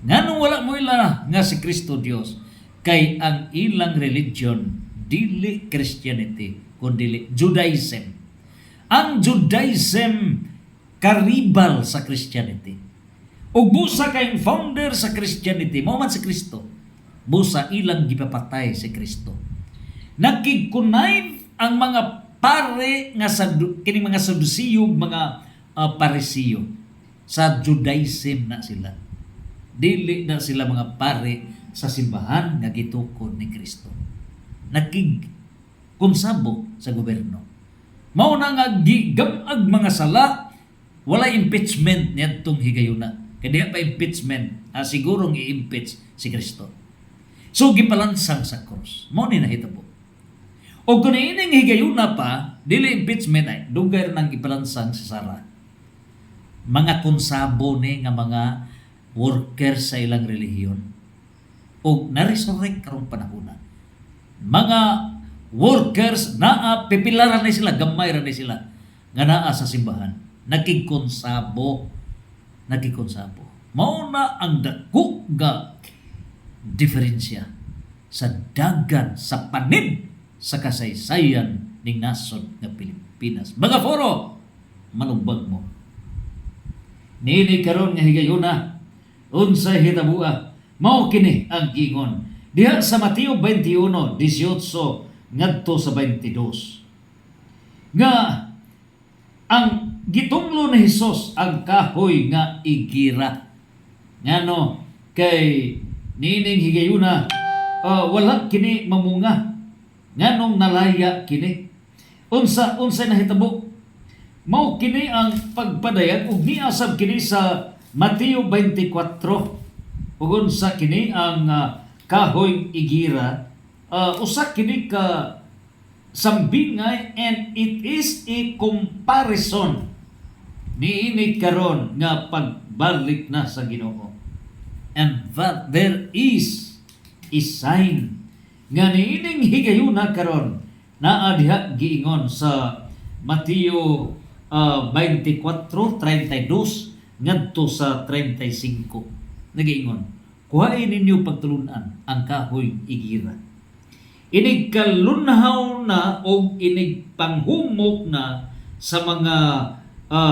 Ngano wala mo ila nga si Kristo Dios? Kay ang ilang religion dili Christianity kundi Judaism. Ang Judaism karibal sa Christianity. O busa kay founder sa Christianity, mao man si Kristo. Busa ilang gipapatay si Kristo. Nagkikunaib ang mga pare nga sa kining mga Sadusiyo, mga Parisiyo. Sa Judaism na sila. Dili na sila mga pare sa simbahan nga gitukod ni Kristo. Nagkikonsabo sa gobyerno. Mao na nga gigamag mga sala, wala impeachment niyadtong higayuna. Kaya pa impeachment, sigurong i-impeach si Kristo. So gipalansang sa cross. Mao ni nahitabo. O kung ining higayuna pa, dili impeachment ay dugay nang ipalansang sa Sara. Mga konsabo ni nga mga workers sa ilang relihiyon. O na-resurrect karong panahon. Mga workers naa pipilaran ni sila, gamay ra ni sila nga naa sa simbahan. Nakikonsabo. Mao na ang dako nga diferensya sa dagan sa panid sa kasaysayan ning nasod nga Pilipinas. Mga foro, manumbag mo. Nini karon nga higayuna, unsay hitabua, mao kini ang gingon. Diha sa Mateo 21:18 ngadto sa 22. Nga ang gitunglo ni Hesus ang kahoy nga igira. Ngano kay nining higayuna wala kini mamunga. Nganong nalaya kini. Unsa nahitabo? Mao kini ang pagpadayag ug niasab kini sa Mateo 24. Ug unsa kini ang kahoy igira? Usa kini ka sambingay and it is a comparison niini karon nga pagbalik na sa Ginoo. And that there is a sign nga niining higayuna karon naa diha giingon sa Mateo 24:32 ngadto sa 35. Nagiingon, kuhain ninyo pagtulunan ang kahoy igira. Inig kalunhaw na o inig panghumok na sa mga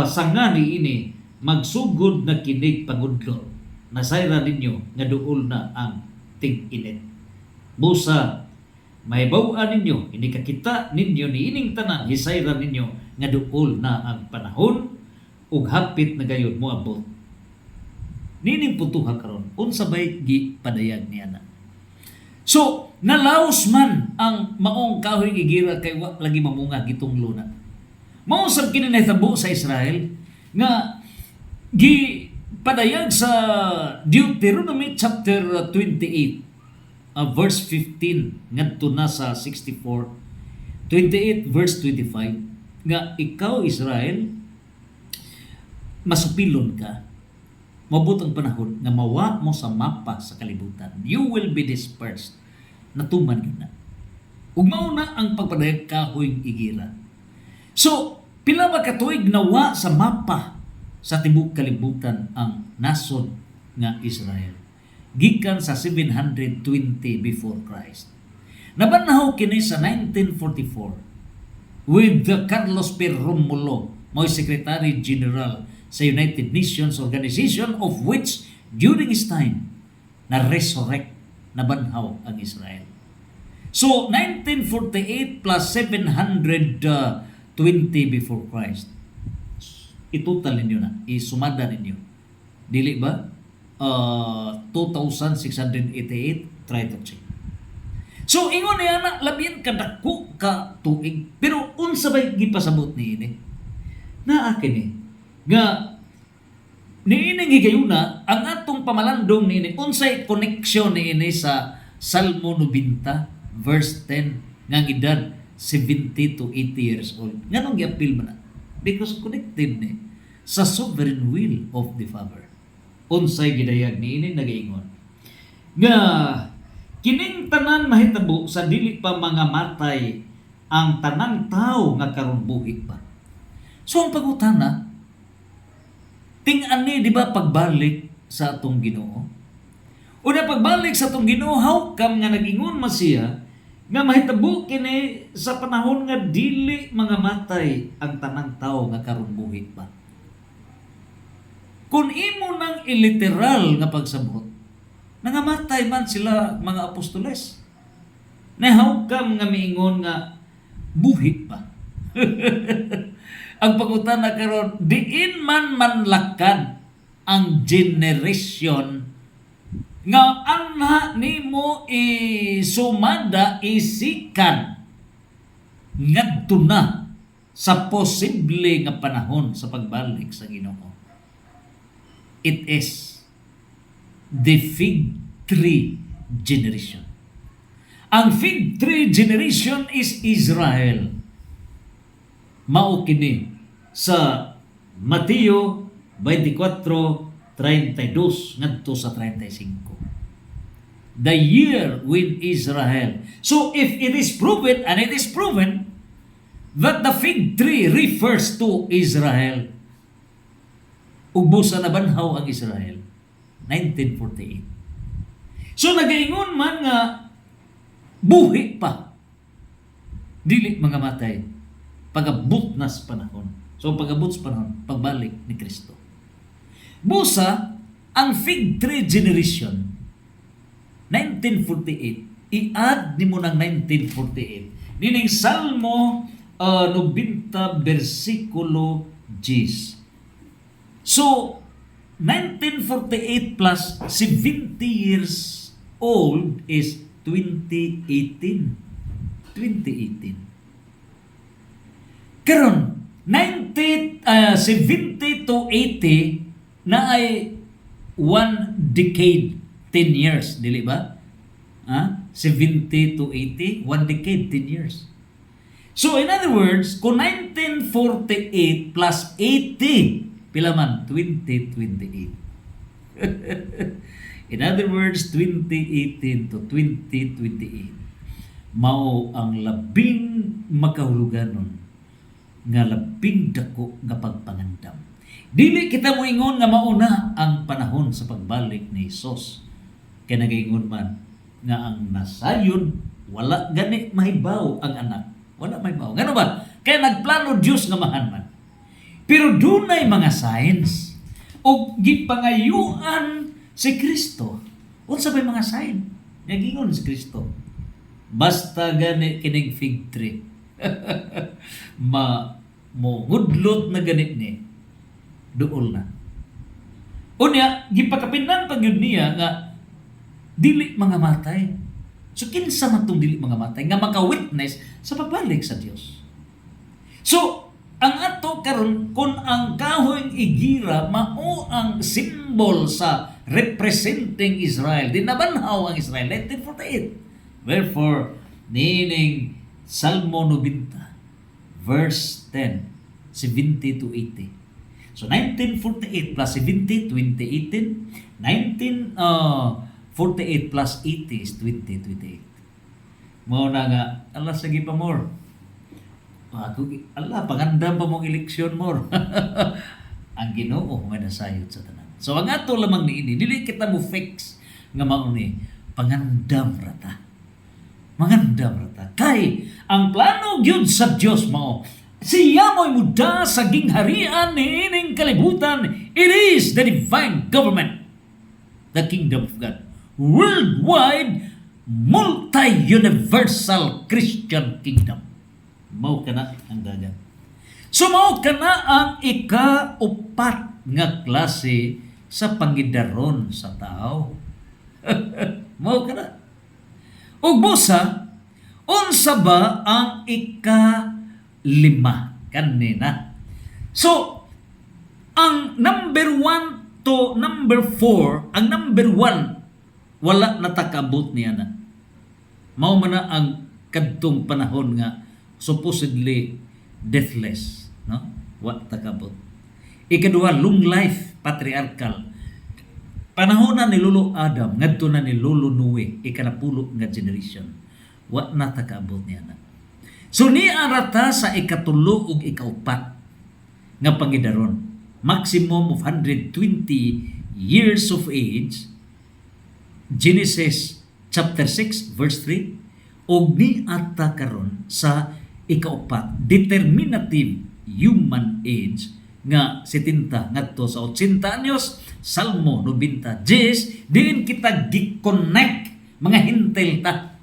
sanga niini magsugod na kinig pangudlo. Nasayra ninyo nga duol na ang tig-init. Busa may bawaan ninyo, ini kakita ninyo niining tanan hisayra ninyo nga duol na ang panahon ug hapit na gayud moabot. Nining putuha karon unsa bay gipadayag niya na. So, nalaos man ang maong kahoy igira kay wa lagi mamunga gitunglo na. Mao sab kini nahitabo sa Israel nga gipadayag sa Deuteronomy chapter 28 verse 15 ngadto na sa 64, 28 verse 25 nga ikaw Israel masupilon ka. Mabot ang panahon nga mawa mo sa mapa sa kalibutan. You will be dispersed. Natuman yun na. Ug mao na ang pagpadayag kahoy igira. So, pila ba katuig nawa sa mapa sa tibuok kalibutan ang nasod nga Israel? Gikan sa 720 before Christ. Nabanhaw kini sa 1944 with the Carlos P. Romulo, mo'y Secretary General sa United Nations Organization, of which during his time na resurrect, na banhaw ang Israel. So 1948 plus 720 before Christ, itutal ninyo na, isumada ninyo, dili ba 2688, try to check. So ingon niya na labihan kadako ka tuig, pero unsa bay gipasabot niini na akin nga niining higayuna ang atong pamalandong niini, unsay connection niini sa Salmo 90 verse 10 nga edad 70 to 80 years old. Nganong gi-appeal man na? Because connected ni sa sovereign will of the Father. Unsay gidayag niini nagaingon nga kining tanan mahitabo sa dili pa mga matay ang tanang tao nga karon buhi pa. So ang pagutana, ting-ani di ba pagbalik sa atong Ginoo? O na pagbalik sa atong Ginoo, how come nga nag-ingon masiya nga mahitabo kini sa panahon nga dili mga matay ang tanang tao nga karon buhi pa? Kung imo nang iliteral nga pagsabot, nangamatay man sila mga apostoles. Na how come nga miingon nga buhi pa? Ang pangutana karon, diin man manlakad ang generation nga anha nimo isumada isikan ngadto na sa posible nga panahon sa pagbalik sa Ginoo. It is the fig tree generation. Ang fig tree generation is Israel. Mao kini sa Mateo 24:32 ngadto sa 35. The year with Israel. So if it is proven, and it is proven, that the fig tree refers to Israel, ubusan na banhaw ang Israel 1948. So nagaingon man nga buhi pa, dili mga matay, pagabot na sa panahon. So pagabot sa panahon, pagbalik ni Kristo. Busa ang fig tree generation 1948, i-add ni mo ng 1948 nining Salmo 90 versikulo 10. So 1948 plus 70 years old is 2018. Karon 70 to 80 na ay 1 decade, 10 years, dili ba? 70 to 80, 1 decade, 10 years. So in other words, kung 1948 plus 80, pila man? 2028. In other words, 2018 to 2028. Mao ang labing makahuluganon nga labing dako nga pagpangandam. Dili kita mo ingon nga mauna ang panahon sa pagbalik ni Hesus. Kaya nagaingon man nga ang nasayod wala gani mahibaw ang anak. Wala mahibaw. Ngano ba? Kaya nagplano Dios nga mahanman. Pero dunay mga signs o gipangayuan si Kristo. Unsa bay mga sign? Nagingon si Kristo. Basta gani kining fig tree. Mo ngudlot na ganit ni duol na. Unya gipakapinan pag yun niya nga dili mga matay. So kinsa man tong dili mga matay nga maka-witness sa pagbalik sa Dios. So ang ato karon kun ang kahoy igira mao ang symbol sa representing Israel, dinabanhaw ang Israel 1948. Wherefore nining Salmo 90 verse 10, 70 to 80. So 1948 plus 70, 2018. 1948 plus 80 is 2028. Mao na nga, Allah sige pa more. Allah, pangandam pa mong eleksyon more. Ang Ginoo nga nasayod sa tanan. So ang ato lamang niini, dili kita mo fix nga mao ni pangandam rata. Mangandam rata. Kay ang plano gyud sa Dios mao Siya mo'y muda sa gingharian ni ining kalibutan. It is the divine government, the kingdom of God. Worldwide, multi-universal Christian kingdom. Mao kana ang dagan. So mao kana ang ikaupat nga klase sa pangidaron sa tao. Mao kana. Ug busa, unsa ba ang ika-lima kanina? So, ang number 1 to number 4, ang number 1, wala natakabot niya na. Mao man na ang kadtong panahon nga supposedly deathless, no? Wa takabot. Ikaduha, long life, patriarchal. Panahon na ni Lolo Adam, ngadto na ni Lolo Noe, ikanapulo nga generation. Wa na takabot niya na. So ni arata sa ikatulo ug ikaupat nga pangidaron. Maximum of 120 years of age. Genesis chapter 6 verse 3. Og ni ata karon sa ikaupat, determinative human age nga 70 ngadto sa 80 anyos. Salmo 90. Diin kita gi-connect mga hintel ta.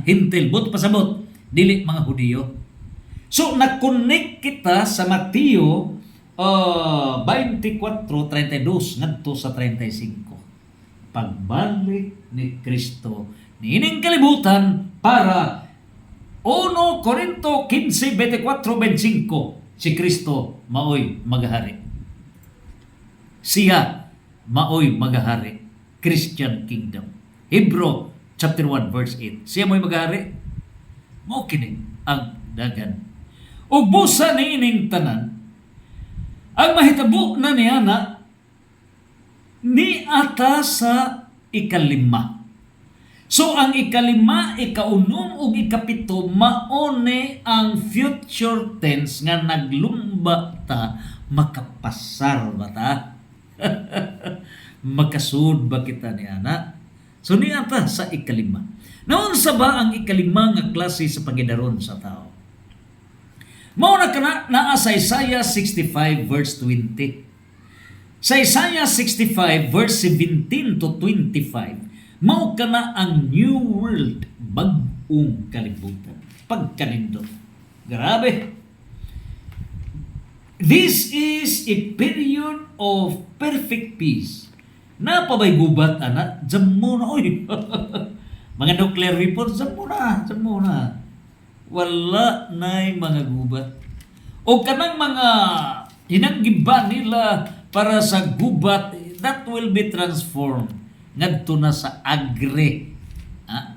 Hintel bot pasabot dili mga Hudiyo. So na-connect kita sa Mateo 24:32 ngadto sa 35. Pagbalik ni Kristo niining kalibutan para 1 Corinto 15:24-25 si Kristo maoy magahari. Siya maoy magahari. Christian kingdom. Hebrew chapter 1 verse 8. Siya mo'y magahari. Mao kini ang dagan. Ug busa niining tanan ang mahitabo na niya na ni ata sa ikalima. So ang ikalima, ikaunom ug ikapito maone ang future tense nga naglumba ta makapasar ba ta? Makasud ba kita ni ana? So ni ata sa ikalima. Naunsa ba ang ikalima nga klase sa pangidaron sa tao? Mao na kana naa sa Isaiah 65 verse 20. Sa Isaiah 65 verse 17 to 25, mao kana ang new world, bag-ong kalibutan. Pagkanindot. Grabe. This is a period of perfect peace. Napabay gubat, ana? Diyan mo na, oy. Mga nuclear weapons, diyan mo na. Wala na'y mga gubat. O kanang mga hinanggiba nila para sa gubat, that will be transformed. Ngadto na sa industrial,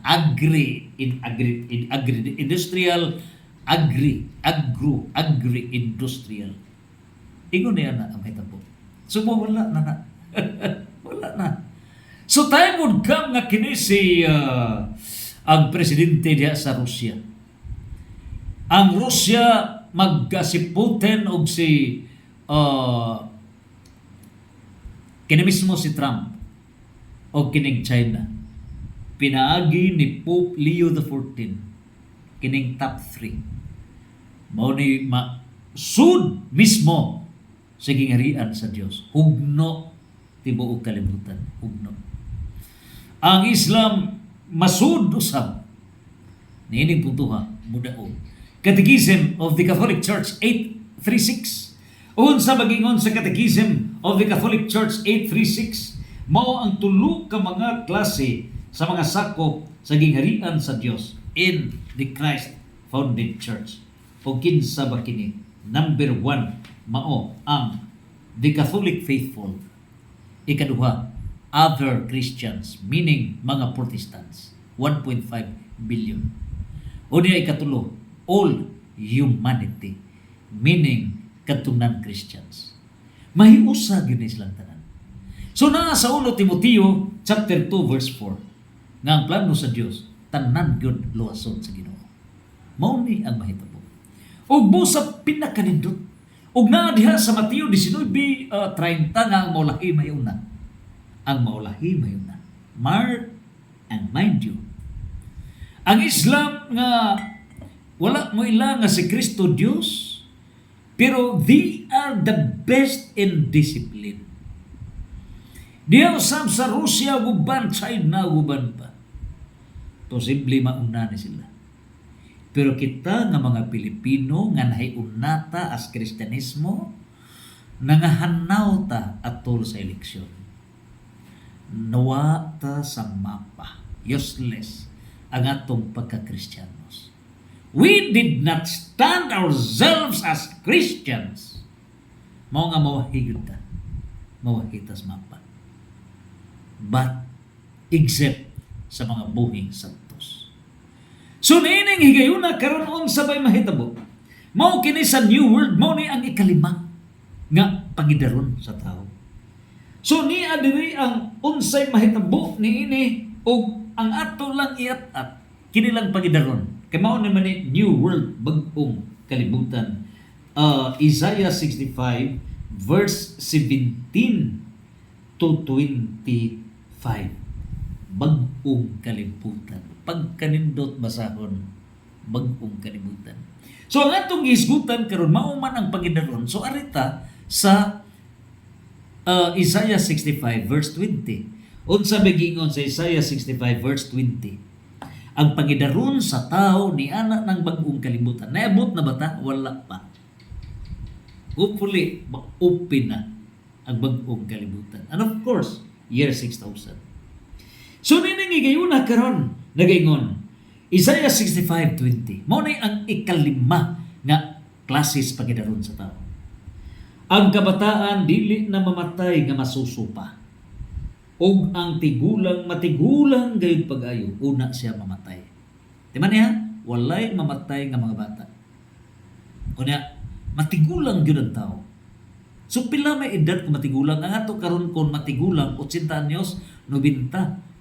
agri-industrial. Ingon niya na ang hitabo. So wala na. Wala na. So time would come nga kini si ang presidente diha sa Russia. Ang Russia si Putin og si kini mismo si Trump o kining China. Pinaagi ni Pope Leo XIV kining top 3. Mao ni sud mismo sa gingharian sa Dios. Hugno tibuok kalibutan, hugno. Ang Islam masud usab. Niining puntuha mudaog. Catechism of the Catholic Church 836. Unsa magingon sa Catechism of the Catholic Church 836, mao ang tulo ka mga klase sa mga sakop sa gingharian sa Dios in the Christ founded church. O kinsa ba kini? Number 1, mao ang the Catholic faithful. Ikaduha, other Christians, meaning mga Protestants, 1.5 billion. O niya ikatulo, all humanity, meaning katunan Christians. Mahiusa gyud silang tanan. So naa sa 1 Timoteo chapter 2 verse 4, nga ang plano sa Dios tanan gyud luwason sa Ginoo. Mao ni ang mahitabo. Ug busa pinakanindot. Ug naa diha sa Mateo 19:30 nga ang maulahi mayuna. Ang maulahi mayuna. Mark and mind you, ang Islam nga Wala mo ila nga si Kristo Dios, pero they are the best in discipline. Diya usab sa Russia guban, China guban pa. Posible mauna ni sila. Pero kita nga mga Pilipino nga nahiunata as Kristyanismo, nangahanaw ta atol sa eleksyon. Nawa ta sa mapa. Useless ang atong pagka-Kristyanos. We did not stand ourselves as Christians. Mao nga mawahigod ta. Mawahita sa mapa. But except sa mga buhing santos. So niining higayuna karon unsa bay mahitabo? Mao kini sa New World, mao ni ang ikalima nga pangidaron sa tao. So ni adiri ang unsay mahitabo niini og ang ato lang iat-at kini lang pangidaron. Kay mao naman ni New World, bag-ong kalibutan. Isaiah 65 verse 17 to 25. Bag-ong kalibutan. Pagkanindot basahon, bag-ong kalibutan. So ang atong isgutan karon mao man ang pangidaron. So arita sa Isaiah 65 verse 20. Unsa bigingon sa Isaiah 65 verse 20? Ang pangidaron sa tao ni ana ng bag-ong kalibutan. Naabot na ba ta? Wala pa. Hopefully, open na ang bag-ong kalibutan. And of course, year 6,000. So ninangigayuna karon nagaingon Isaiah 65:20. Mao ni ang ikalima nga klases pangidaron sa tao. Ang kabataan dili na mamatay nga masusupa. Og ang tigulang matigulang gayud pag-ayo una siya mamatay. Di man niya? Walay mamatay nga mga bata. Kunya matigulang gyud ang tao. So pila may edad kung matigulang? Ang ato karon kon matigulang 80 anyos, 90,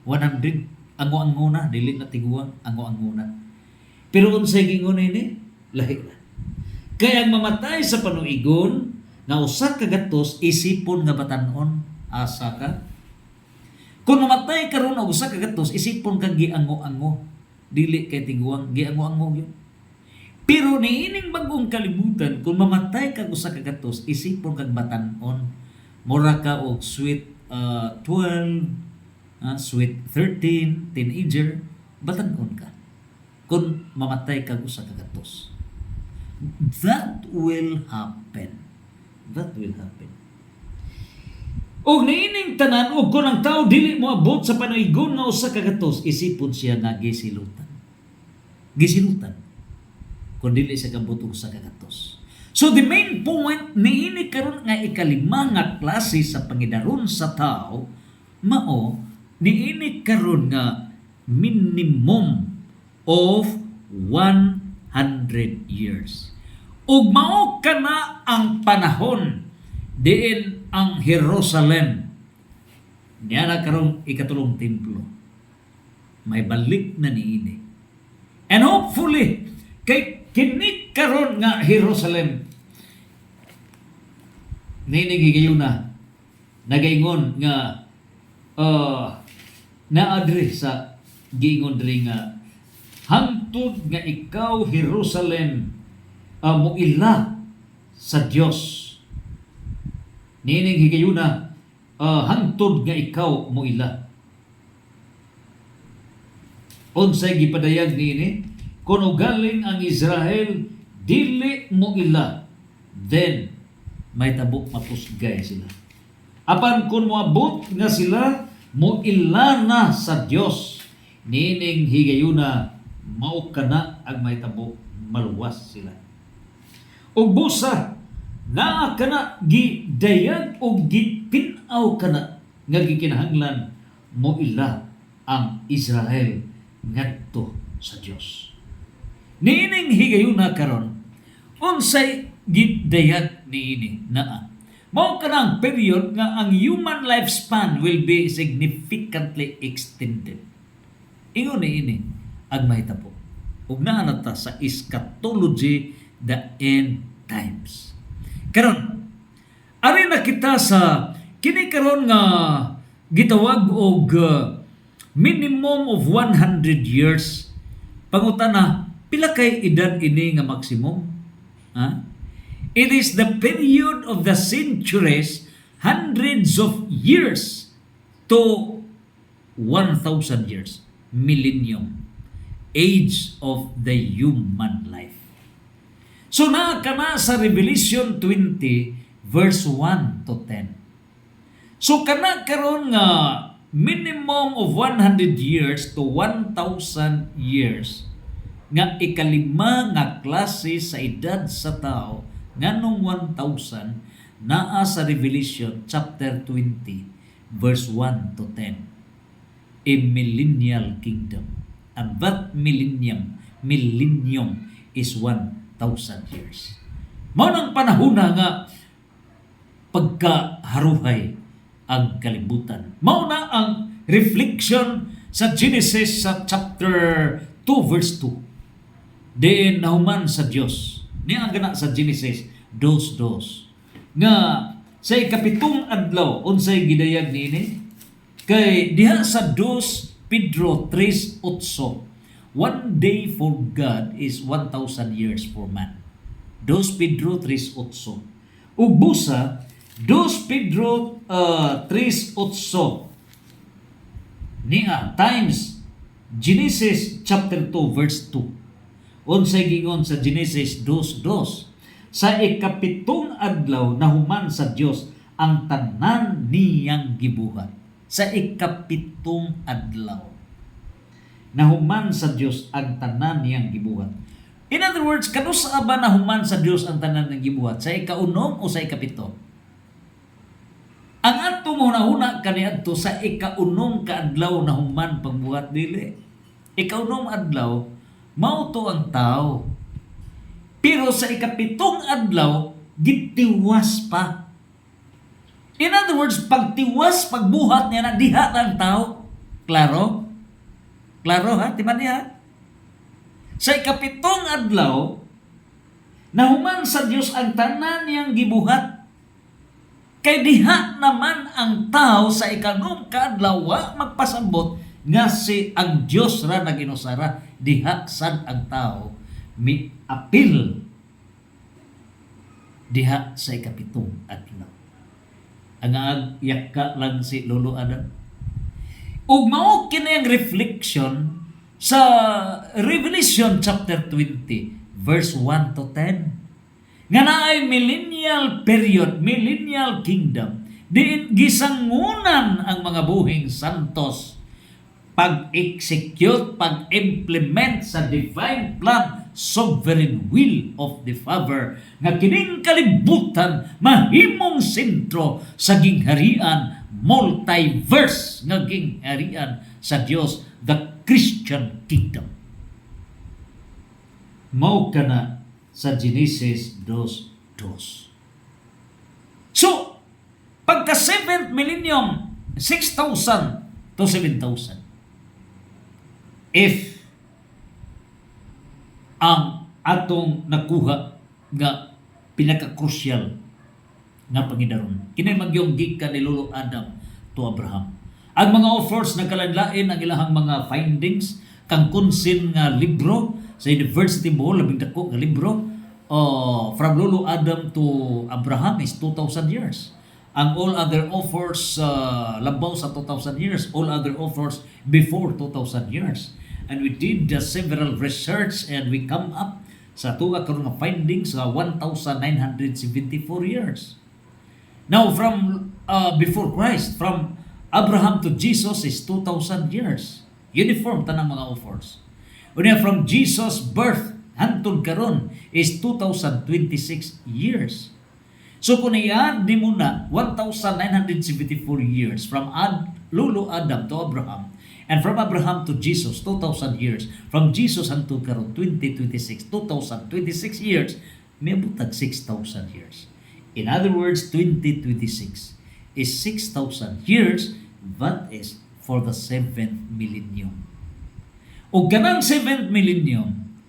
100 ango-ango na, dili na tiguang, ango-ango na. Pero kung sa gingon ini, lahi na. Kaya ang mamatay sa panuigon nga usa ka gatos isipon nga batan-on asa ka. Kung mamatay karon og usa ka gatos isipon kang giango-ango, dili kay tiguang, giango-ango gyud. Pero niining bag-ong kalibutan, kung mamatay kag usa ka gatos isipon kag batan-on, mura ka og sweet 12, sweet 13, teenager, batan-on ka. Kung mamatay kag usa ka gatos. That will happen. That will happen. Og niining tanan og kung ang tao dili mo abot sa panaygon nga usa ka gatos, isipon siya nga gisilutan. Gisilutan. Kung dili siya kabot og usa ka gatos. So the main point niini karon nga ikalima nga klase sa pangidaron sa tao mao niini karon nga minimum of 100 years. Ug mao kana ang panahon diin ang Jerusalem niya na karong ikatulong templo may balik na niini. And hopefully kay kini karon nga Jerusalem ninigigayuna nagaingon nga naadri sa giingon diri nga hangtod nga ikaw Jerusalem muila sa Dios. Nining higayuna hangtod nga ikaw muila. Unsay gipadayag niini? Kung galing ang Israel dili muila, then may tabok mapusgay sila. Apan kung moabot nga sila muila na sa Dios, nining higayuna mao kana ang may tabok maluwas sila. Og busa naa kana gidayag o gipinaw kana nga gikinahanglan mo ila ang Israel ngadto sa Dios. Niining higayuna karon unsay gidayag niini naa. Mao kanang period nga ang human lifespan will be significantly extended. Ingon niini ang mahitabo. Ug naa nata sa eschatology, the end times. Karon, ari na kita sa kini karon nga gitawag og minimum of 100 years. Pangutana, Pila kay edad ini nga maximum? Ha? It is the period of the centuries, hundreds of years to 1,000 years, millennium, age of the human life. So na sa Revelation 20 verse 1 to 10. So kana karon nga minimum of 100 years to 1,000 years nga ikalima nga klase sa edad sa tao nganong 1,000 naa sa Revelation chapter 20 verse 1 to 10. A millennial kingdom. And that millennium is 1,000 years. Mao nang panahon nga pagkaharuhay ang kalibutan. Mao na ang reflection sa Genesis sa chapter 2 verse 2. Diin nahuman sa Dios. Ni ang gana sa Genesis 2:2 nga sa ikapitong adlaw unsay gidayag niini kay diha sa 2 Pedro 3:8. One day for God is 1,000 years for man. 2 Pedro 3:8. Ug busa 2 Pedro 3:8 niya times Genesis chapter 2 verse 2. Unsay gingon sa Genesis 2:2, sa ikapitong adlaw nahuman sa Dios ang tanan niyang gibuhat. Sa ikapitong adlaw nahuman sa Dios ang tanan niyang gibuhat. In other words, kanusa ba nahuman sa Dios ang tanan niyang gibuhat? Sa ikaunom o sa ikapito? Ang ato mo nahuna kaniadto sa ikaunom ka adlaw nahuman pagbuhat dili. Ikaunom adlaw mao to ang tao. Pero sa ikapitong adlaw, gitiwas pa. In other words, pagtiwas, pagbuhat niya na diha ng tao. Klaro? Klaro ha? Timan niya? Sa ikapitong adlaw, nahuman sa Diyos ang tanan niyang gibuhat. Kay diha naman ang tao sa ikanom kaadlaw magpasabot nga si ang Dios ra naginusara diha sad ang tao mi apil diha sa ikapitong adlaw. Ang yaka lang si Lolo Adam. Ug mao kini ang reflection sa Revelation chapter 20 verse 1 to 10. Nga naay millennial period, millennial kingdom, diin gisangunan ang mga buhing santos pag-execute, pag-implement sa divine plan, sovereign will of the Father, nga kining kalibutan mahimong sentro sa gingharian, multiverse nga gingharian sa Dios, the Christian kingdom. Mao kana sa Genesis 2:2. So, pagka 7th millennium, 6,000 to 7,000. If ang atong nakuha nga pinaka-crucial nga pangidaron, kini magyong gikan ni Lolo Adam to Abraham. Ang mga offers nagkalanlain ang ilahang mga findings kang kunsin nga libro sa University Bohol, labing dako nga libro, from Lolo Adam to Abraham is 2,000 years. Ang all other offers labaw sa 2,000 years, all other offers before 2,000 years. And we did several research and we come up sa tuga karon nga findings sa 1,974 years. Now from before Christ, from Abraham to Jesus is 2,000 years. Uniform tanang mga offers. Unya from Jesus birth hantod karon is 2,026 years. So kung i-add di mo na 1,974 years from Lolo Adam to Abraham, and from Abraham to Jesus, 2,000 years. From Jesus hantod karon 2026, 2,026 years, may butag 6,000 years. In other words, 2026 is 6,000 years. That is for the 7th millennium. O ganang 7th millennium,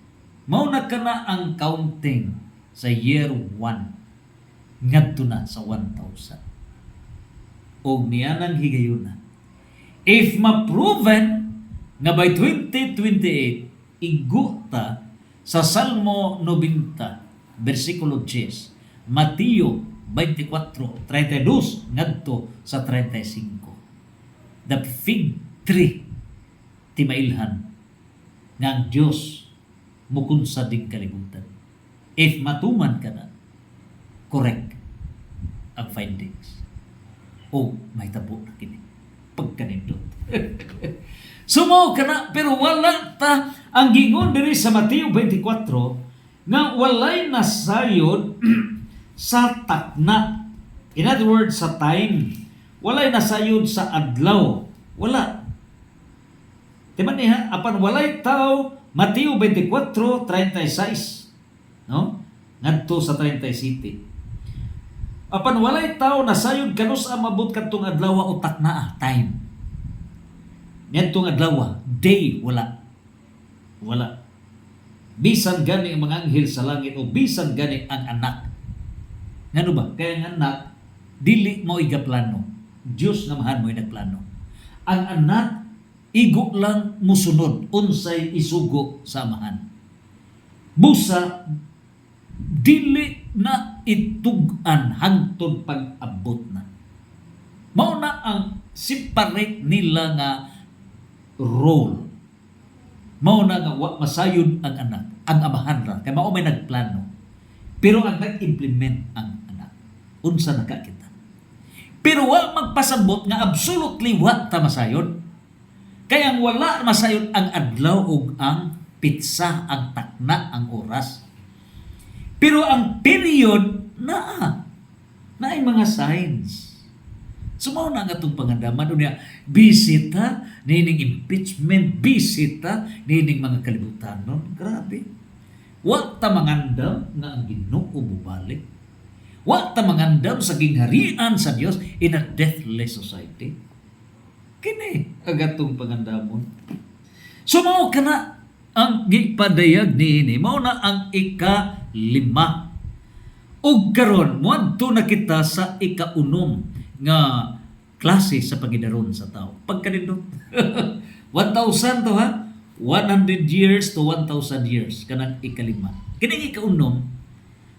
mao na kana ang counting sa year 1 ngadto na sa 1,000. O niyanang higayuna. If ma-proven nga by 2028 iguta sa Salmo 90 versikulo 10, Mateo 24:32 ngadto sa 35. The fig tree timailhan nga ang Dios mukunsa dig kalibutan. If matuman ka na, correct ang findings. O may tabo na kini pagkanindot. Sumo ka na, pero wala ta ang gingon diri sa Mateo 24 nga walay nasayod sa takna. In other words, sa time. Walay nasayod sa adlaw. Wala. Diba niya? Apan walay tao, Mateo 24:36. No? Ngadto sa 37. Apan walay tao nasayod kanus mabot kadtong adlaw o takna, time. Ngadtong adlaw, day, wala. Wala. Bisan gani ang mga anghel sa langit o bisan gani ang anak. Ngano ba? Kaya ang anak, dili mo igaplano. Diyos namahan mo nagplano. Ang anak, igo lang musunod. Unsay isugo sa amahan. Busa, dili na itugan hangtod pag-abot na. Mao na ang separate nila nga role. Mao na nga masayod ang anak. Ang amahan ra. Kaya mao may nagplano. Pero ang nag-implement ang anak. Unsa na ka kita. Pero wa magpasabot nga absolutely wa ta masayod. Kaya ang wala masayod ang adlaw ug ang pitsa, ang takna, ang oras. Pero ang period na ay mga signs. Sumaw na nga itong pangandaman niya, bisita, nining impeachment, bisita, nining mga kalibutan nun. Grabe. Wa ta mangandam nga ang Ginoo bubalik. Wa ta mangandam sa gingharian sa Dios in a deathless society. Kini agatong pangandamon. Sumaw ka na ang gipadayag niini, mao na ang ika-5. Ug karon moadto na kita sa ika-6 nga klase sa pagidaron sa tao. Pagkanindot 1,000 to ha, 100 years to 1,000 years kanang ika-5. Kining ika-6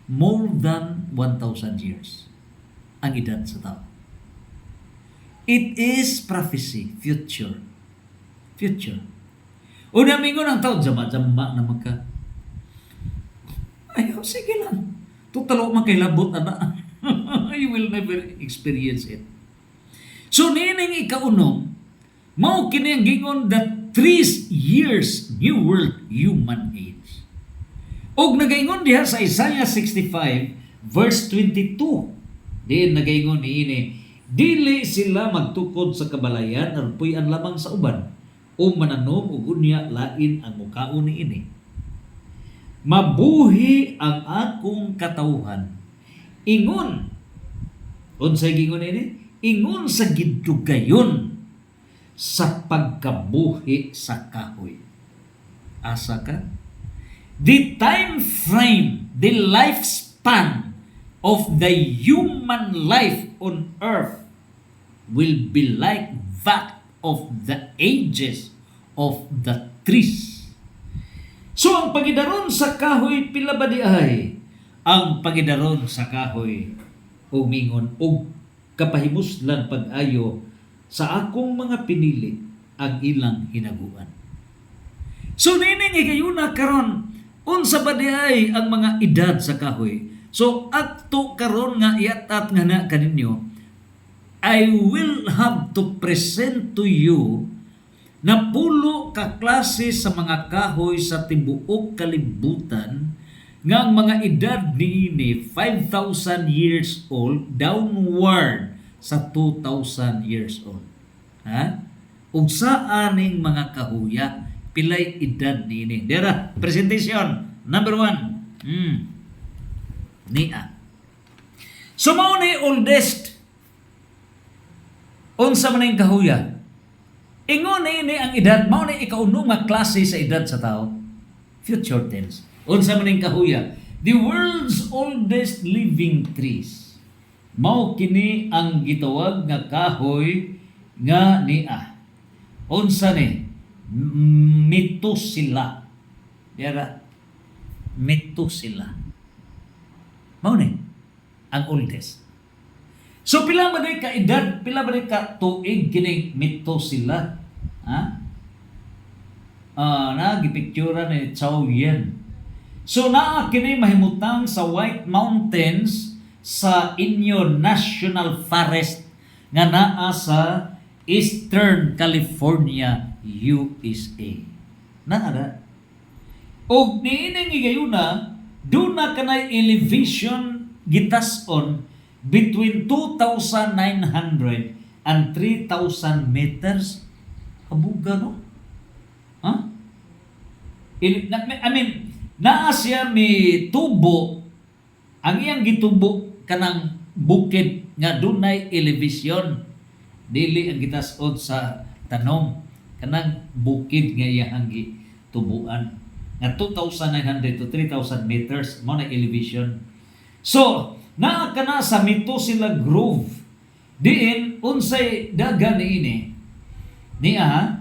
more than 1,000 years ang edad sa tao. It is prophecy, future. Una mingon ang tao, jama-jama na magka. Ayaw, sige lang. Tutalo magkailabot na na. You will never experience it. So, nining ika-6, mao kini ang gingon that 3 years New World Human Age. Og nagaingon diha sa Isaiah 65 verse 22. Diin nagaingon niini, dili sila magtukod sa kabalayan aron puy-an lamang sa uban o mananom ug unya lain ang mukaon niini. Mabuhi ang akong katawhan. Ingon. Unsay gingon niini? Ingon sa gidugayon sa pagkabuhi sa kahoy. Asa ka? The time frame, the lifespan of the human life on earth will be like that of the ages of the trees. So ang pagidaron sa kahoy pila ba di ay? Ang pagidaron sa kahoy umingon og kapahimuslan pag-ayo sa akong mga pinili ang ilang hinaguan. So nining igayuna karon unsa ba di ay ang mga edad sa kahoy? So adto karon nga iatat nga na kaninyo, I will have to present to you na pulo ka klase sa mga kahoy sa tibuok kalibutan nga ang mga edad niini 5,000 years old downward sa 2,000 years old. Ha? Ug sa aning mga kahuya pilay edad niini. Dera, presentation number 1. Nia. So mao ni oldest. Unsa man ang kahuya? Ingon ni ang edad, mao ni ika-6 nga klase sa edad sa tao. Future tense. Unsa man ang kahuya? The world's oldest living trees. Mao kini ang gitawag nga kahoy nga nia. Unsa ni? Methuselah. Dera. Methuselah. Mao ni ang oldest. So pila man ka edad, pila man ka tuig kini Methuselah? Ha? Gipictura ni Chow Yun. So naa kini mahimutang sa White Mountains sa Inyo National Forest nga naa sa Eastern California, USA. Naa. Og niining igayuna, doon na kanay elevation gitas-on between 2,900 and 3,000 meters. Kabuga, no? Ha? I mean, naa siya may tubo, ang iyang gitubo kanang bukid nga dunay elevation. Dili ang gitas-on sa tanom, kanang bukid nga iyang gitubuan. Nga 2,900 to 3,000 meters mo na elevation. So, naa ka na sa Methuselah Grove. Diin, unsay daga niini. Niya,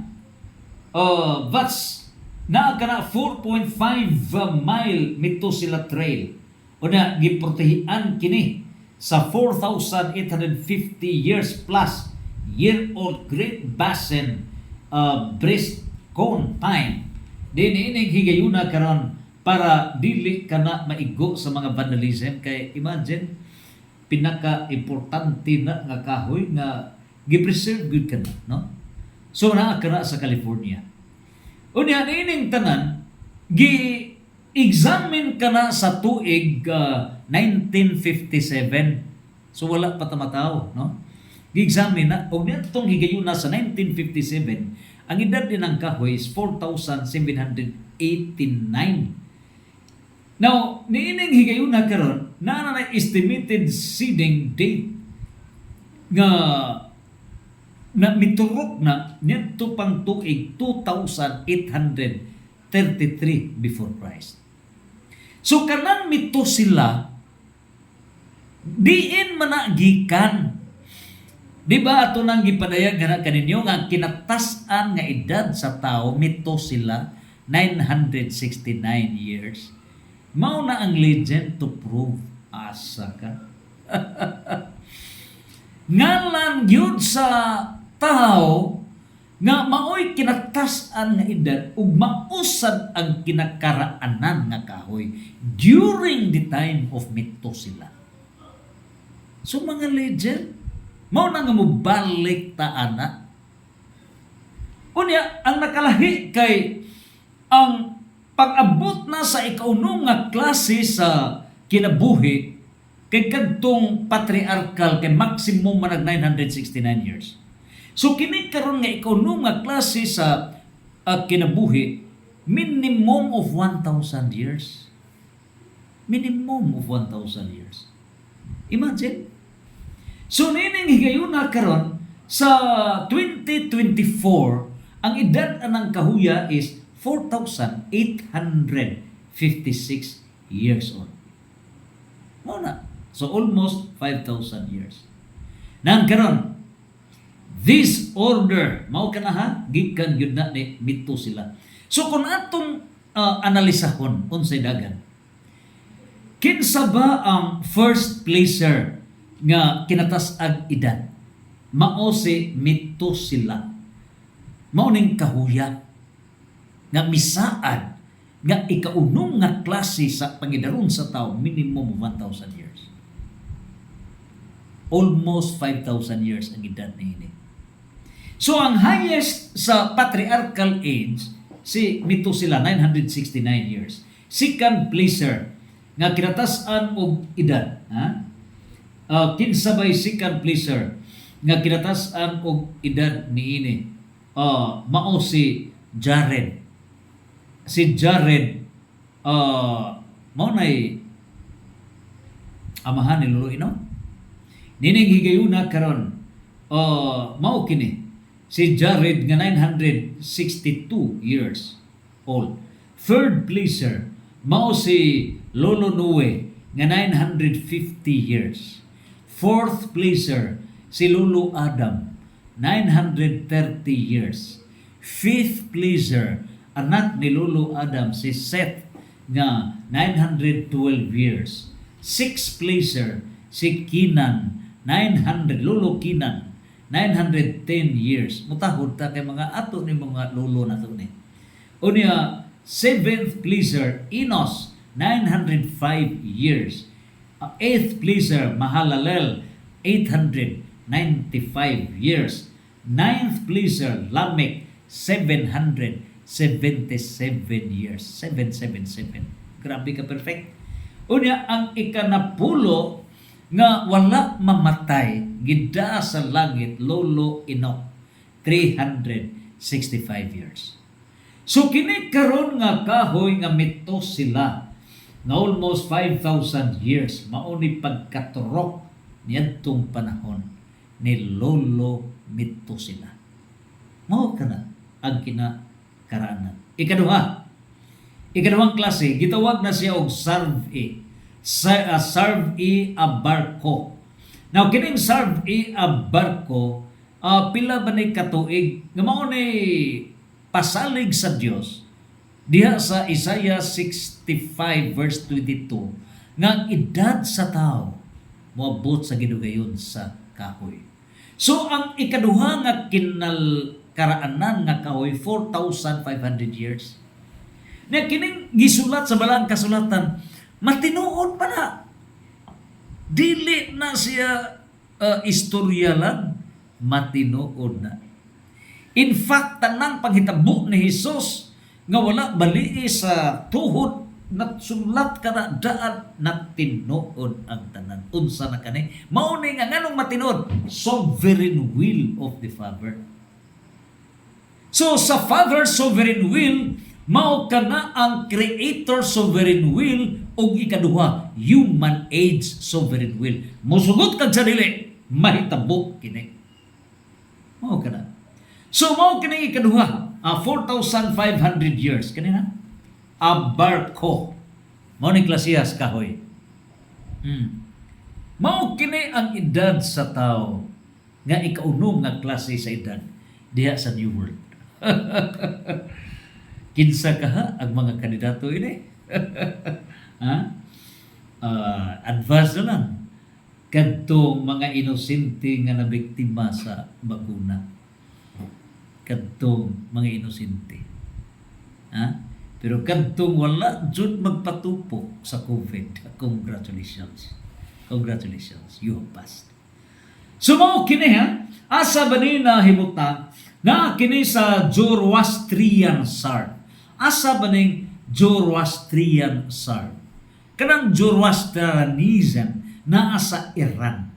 that's naa ka na 4.5 mile Methuselah Trail. O na, giprotehian kini sa 4,850 years plus year-old Great Basin Breast Cone Pine. Diniinig higayuna karon para dili ka na maigo sa mga vandalism. Kay imagine, pinaka-importante na nga kahoy nga gi-preserve good ka na, no? So naa ka na sa California. Unya niining tanan, gi-examine ka na sa tuig 1957. So wala pa tamatao, no? Gi-examine na, og nitong higayuna sa 1957, ang edad din ng kahoy is 4,789. Now, niining higayon na karon, na estimated seeding date nga na miturok na nito pang tuig 2,833 before Christ. So kanang Methuselah diin managikan. Di ba ato nang gipadayag nga kaninyo nga kinatasan nga edad sa tao Methuselah 969 years. Mao na ang legend to prove asa ka. Ngalan gyud sa tao nga maoy kinatasan nga edad ug mausad ang kinakaraanan nga kahoy during the time of Methuselah. So mga legend mao na nga mobalik ta ana. Unya ang nakalahi kay ang pag-abot na sa ikaunom nga klase sa kinabuhi kay kadtong patriarchal kay maximum manag 969 years. So kini karon nga ikaunom nga klase sa kinabuhi minimum of 1,000 years. Minimum of 1,000 years. Imagine. So nining higayuna karon sa 2024 ang edad anang kahuya is 4,856 years old. Mao na. So almost 5,000 years. Nang karon this order mao kana ha gikan gyud na ni Methuselah. So kung atong analisahon unsay dagan, kinsa ba ang first placer nga kinatas-ag edad? Mao si Methuselah. Mao ning kahuya nga misaad nga ikaunom nga klase sa pangidaron sa tao minimum 1,000 years. Almost 5,000 years ang edad niini. So ang highest sa patriarchal age si Methuselah 969 years. Second placer nga kinatas-an og edad, ha? Kinsabay second placer nga kinatas-an og edad niini. Mao si Jared. Si Jared mao nay amahan ni Lolo Ino. Nining higayuna karon mao kini si Jared nga 962 years old. Third placer mao si Lolo Noe nga 950 years. Fourth placer si Lolo Adam 930 years. Fifth placer anak ni Lolo Adam si Seth nga 912 years. Sixth placer, si Kinan, 900, Lolo Kinan, 910 years. Mutahod ta kay mga ato ni mga lolo na to ni. Unya, seventh placer, Enos, 905 years. Eighth placer, Mahalalel, 895 years. Ninth placer, Lamech, 777 years. 777. Grabe ka perfect. Unya, ang ikanapulo nga wala mamatay, gida sa langit, Lolo Enoch, 365 years. So kini karon nga kahoy nga mitos sila nga almost 5,000 years mauni pagkaturok niadtong panahon ni Lolo mitos sila. Mao kana ang kinakaraanan. Ikaduhang klase gitawag na siya og Sarv-e. Sarv-e Abarko. Now kining Sarv-e Abarko pila ba ni katuig nga mao ni pasalig sa Dios diha sa Isaiah 65 verse 22 nga ang edad sa tao moabot sa gidugayon sa kahoy. So ang ikaduha nga kinalkaraanan nga kahoy 4,500 years. Na kining gisulat sa balang kasulatan matinuod pa na. Dili na siya istorya lang, matinuod na. In fact, tanang panghitabo ni Jesus nga wala bali sa tuhod nagsulat ka na daan nagtinuod ang tanan. Unsa na kani? Mao ni nga nganong matinuod? Sovereign will of the Father. So sa Father's sovereign will, mao kana ang Creator sovereign will ug ikaduha, human age sovereign will. Musugot kag sa dili, mahitabo kini. Mao kana. So mao kini ikaduha, 4,500 years kanina. Abarko. Mao ni Ecclesiastes kahoy. Mao kini ang edad sa tao nga ikaunom nga klase sa edad diha sa New World. Kinsa ka ha ang mga kandidato ini? Advance na lang kadtong mga inosente nga nabiktima sa bakuna. Kadtong mga inosente. Pero kadtong wala jud magpatupok sa COVID. Congratulations. Congratulations. You have passed. So mao kini asa ba ni nahimutan na kini sa Zoroastrian Sarv. Asa ba ning Zoroastrian Sarv? Kanang Zoroastrianism naa sa Iran.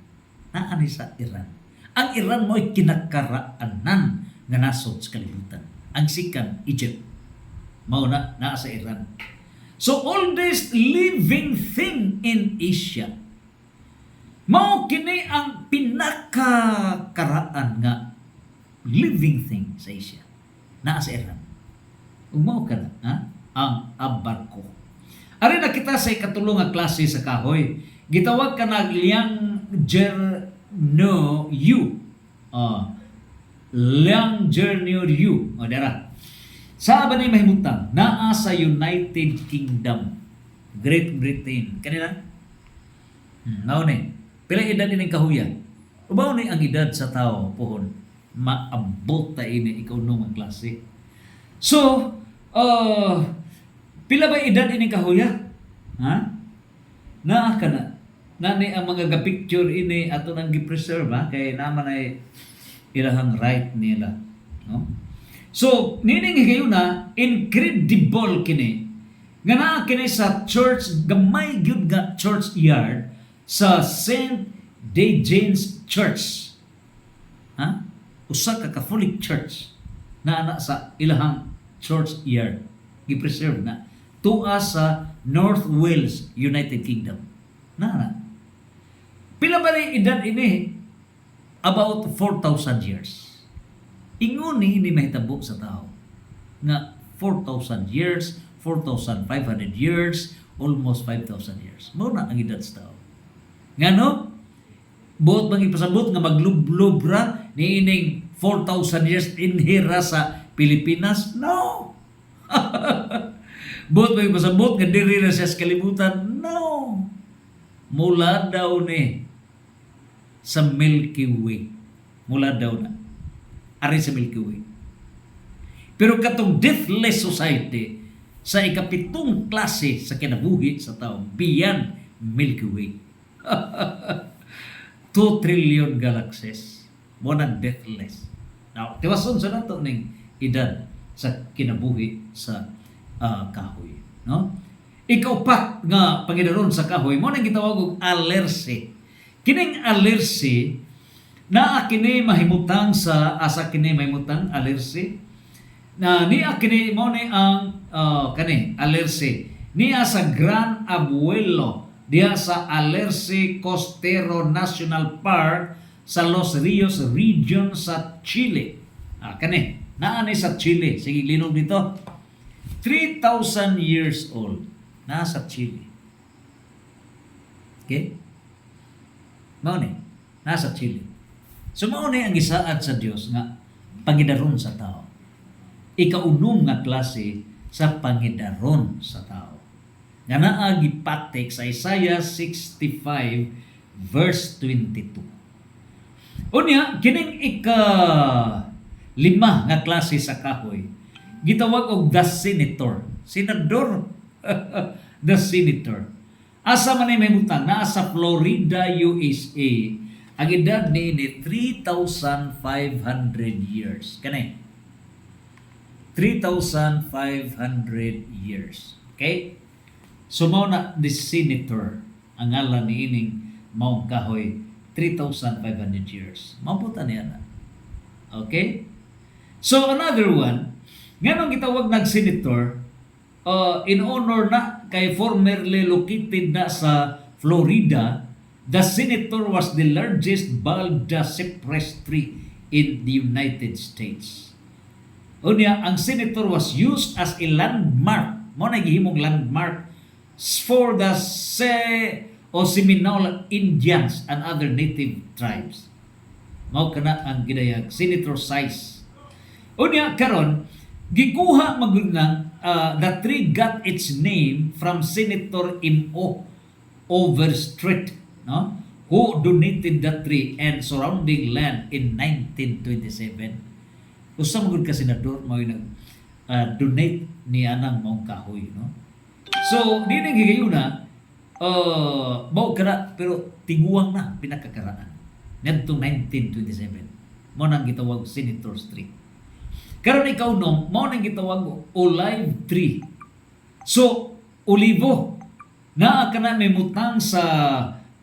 Naa ni sa Iran. Ang Iran mo'y kinakaraanan nga nasod sa kalibutan. Ang sikan, Egypt. Mao na naa sa Iran. So oldest living thing in Asia. Mao kini ang pinakakaraan nga living thing sa Asia. Naa sa Iran. Umaw ka na, ang Abarko. Ari na kita sa ikatulong nga klase sa kahoy. Gitawag ka na Liang Jerno Yu. Liang Jerno Yu. O dara. Sa ba ni mahimutang? Naa sa United Kingdom. Great Britain. Kanila? Nao ni. Pila edad ini kahuya? Ubaw ni ang edad sa tao pohon. Maabot ta ini ikaw nung ang klase. So, pila ba edad ini kahuya? Naa ka na. Nani ang mga ga-picture ini ato nang gi-preserve kay naman ay ilahang right nila. No? So, nining kayo na incredible kini. Nga naa kini sa church, gamay gyud nga church yard sa St. Dejane's Church. Usa ka Catholic church na ana sa ilahang church yard. Gi-preserve na. Tua sa North Wales, United Kingdom. Na. Pila ba ni edad ini? About 4,000 years. Ingon ni mahitabo sa tao nga 4,000 years, 4,500 years, almost 5,000 years. Mao na ang edad sa tao. Ngano? Buot bang ipasabot nga maglublob ra ni ining 4,000 years inhira sa Pilipinas? No! Bot may pasabot nga diri na siya sa kalibutan. No. Mula daw ni sa Milky Way. Mula daw na. Ari sa Milky Way. Pero katong deathless society sa ikapitong klase sa kinabuhi sa tao beyond Milky Way. 2 trillion galaxies. Mo na deathless. Now, tiwason sa nato ning edad sa kinabuhi sa kahoy, no? Ikaupat nga pangidaron sa kahoy mo nang gitawag og alerse. Kining alerse naa kini mahimutang sa asa kini mahimutang alerse na niya kini mo ni ang kani alerse niya sa Gran Abuelo diha sa Alerce Costero National Park sa Los Rios region sa Chile. Kani naa ni sa Chile. Sige linog dito. 3,000 years old. Nasa Chile. Okay? Mao ni nasa Chile. So mao ni ang gisaad sa Dios nga pangidaron sa tao. Ikaunom nga klase sa pangidaron sa tao. Nga naa gipatik sa Isaiah 65 verse 22. Unya kining ika-5 nga klase sa kahoy gitawag og the senator. Senador. The senator. Asa man ay may butang naa sa Florida, USA. Ang edad niini 3,500 years. Kanay 3,500 years. Okay? So mao na the senator ang ngalan niining maong kahoy 3,500 years. Mabuta niya na. Okay? So another one, nganong gitawag nag senator in honor na kay formerly located na sa Florida. The senator was the largest Balda cypress tree in the United States. Unya, ang senator was used as a landmark. Mo na gihimong landmark for the Seminole Indians and other native tribes. Mao kana ang gidayag senator size. Unya karon gikuha magunang the tree got its name from Senator M.O. Overstreet, no? Who donated the tree and surrounding land in 1927. Usa magud ka senador mao nag donate ni anang maong kahoy, no? So di nang gigayuna mao kana pero tiguang na pinakakaraan. Ngadtong 1927 mo nang gitawag Senator Street. Karon ikaw nung mao nang gitawag olive tree. So olivo naa kana may mutang sa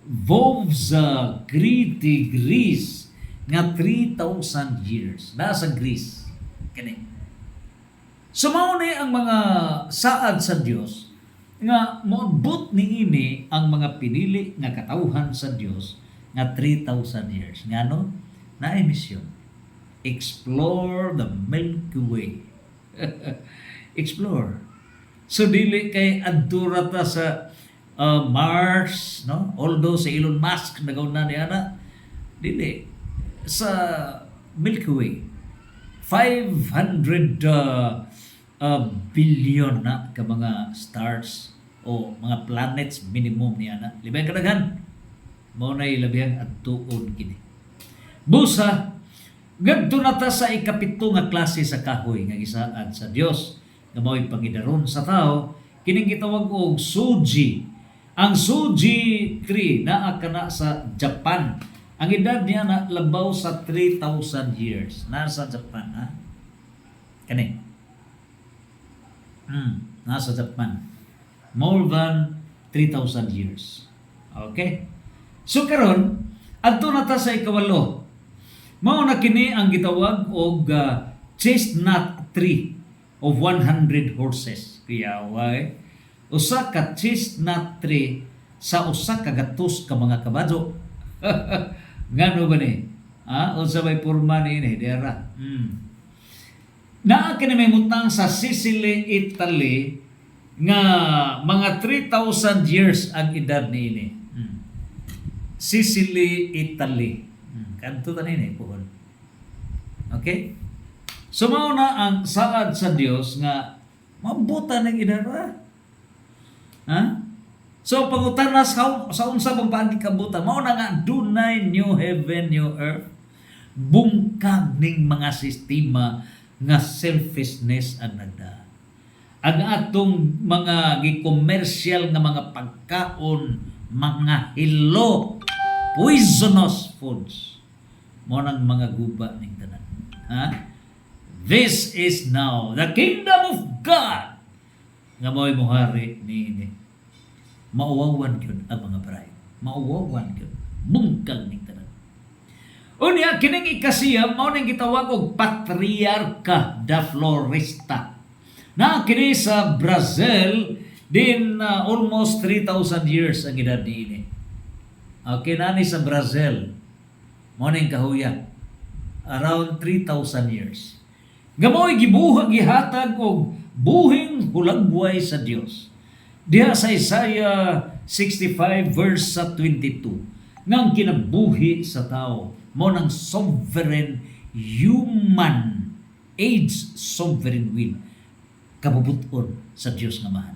Vovza Crete, Greece nga 3,000 years naa sa Greece kani. So mao ni ang mga saad sa Dios nga moabot niini ang mga pinili nga katawhan sa Dios nga 3,000 years. Ngano? Naay misyon. Explore the Milky Way. Explore. So dili kay adtura ta sa Mars, no? Although sa Elon Musk nagaw na niya na, dili sa Milky Way. 500 billion na ka mga stars o mga planets minimum niya na. Libay kadaghan. Mao na ilabihang adtuon kini. Busa gadto na ta sa ikapito nga klase sa kahoy nga gisaad sa Dios nga mao'y pangidaron sa tao kining gitawag og Suji. Ang Suji tree naa kana sa Japan. Ang edad niya na labaw sa 3,000 years. Nasa Japan, ha? Kani. Nasa Japan. More than 3,000 years. Okay? So karon adto na ta sa ikawalo. Mao na kini ang gitawag og chestnut tree of 100 horses. Kaya why? Usa ka chestnut tree sa usa ka gatos ka mga kabadyo. Ngano ba ni? Unsa may porma niini dera? Naa kini may mutang sa Sicily, Italy nga mga 3,000 years ang edad niini. Sicily, Italy. Kanto ta nini pohon. Okay? So mao na ang saad sa Dios nga Mabuta ng idara. Ha? So pangutana sa unsa bang paagi kabuta, mao na nga dunay new heaven, new earth. Bungkag ning mga sistema nga selfishness ang nagda. Ang atong mga gi-commercial nga mga pagkaon, mga hilo, poisonous foods. Mao nang mga guba ning tanan. Ha? This is now the kingdom of God. Nga mo'y muhari ni mauwawan yun ang mga bride. Mauwawan yun. Bungkag ning tanan. Unya, kining ikasiya, mao nang gitawag og Patriarca da Floresta. Na kini sa Brazil, din almost 3,000 years ang edad niini. Okay, nani sa Brazil, mao nang kahuya. Around 3,000 years. Gamoy gibuhat gihatag og buhing hulagway sa Dios. Diha sa Isaiah 65 verse sa 22, ngang kinabuhi sa tao mo ng sovereign human age sovereign will kabubuton sa Dios nga Amahan.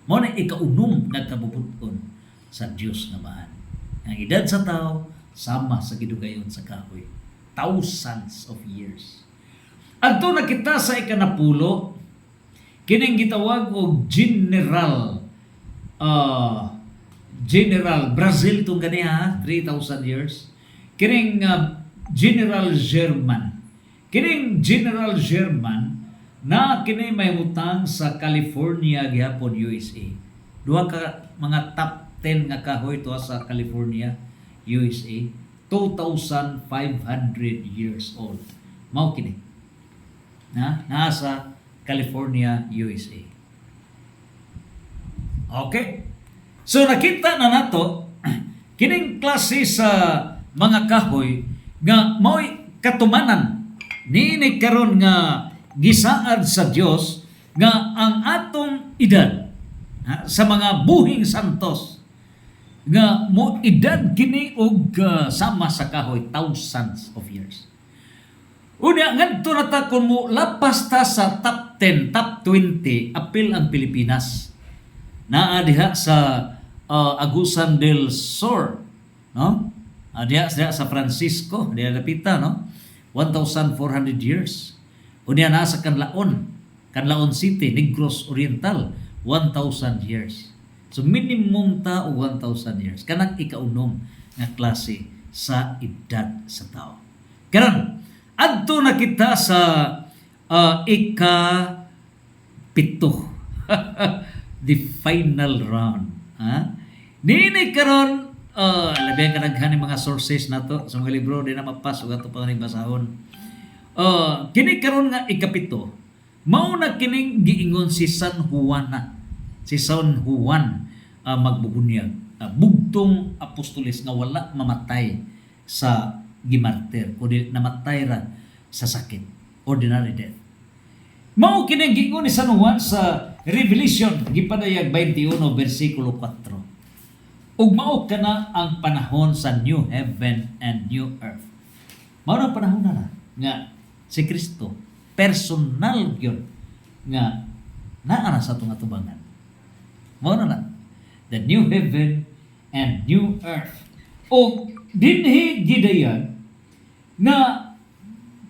Mo na ikaunom nga kabubuton sa Dios nga Amahan. Ang edad sa tao sama sa gidugayon sa kahoy. Thousands of years. Adto na kita sa ikanapulo, kining gitawag og General Brazil tong ganiha 3,000 years. Kining General German. Kining General German na kini mahimutang sa California gihapon USA. Duha ka mga top 10 nga kahoy to sa California USA. 2,500 years old. Mao kini. Nasa California USA. Okay. So nakita na nato kining klase sa mga kahoy nga mo'y katumanan niini karon nga gisaad sa Dios nga ang atong edad sa mga buhing santos nga mo edad kini og sama sa kahoy thousands of years. Unya ngadto na ta kun mo lapas ta sa top 10, top 20 apil ang Pilipinas. Naa diha sa Agusan del Sur, no? Diha sa Francisco, diha lapita, no? 1,400 years. Unya na sa Canlaon City, Negros Oriental, 1,000 years. So minimum ta og 1,000 years. Kanang ikaunom nga klase sa edad sa tao. Karon adto na kita sa ika-pito. The final round. Nini karon labi ka naghaning mga sources nato sa mga libro di na mapasok ato pa ni basahon. Kini karon nga ikapito. Mao na kining giingon si San Juan magbubunyag. Bugtong apostoles nga wala mamatay sa gimartir o di namatay ra sa sakit, ordinary death. Mao kining giingon ni San Juan sa Revelation gipadayag 21 bersikulo 4. Ug mao kana ang panahon sa new heaven and new earth. Mao na panahon na nga si Kristo personal gyud nga naa na sa atong atubangan. Mao na the new heaven and new earth. O dinhi gidayan nga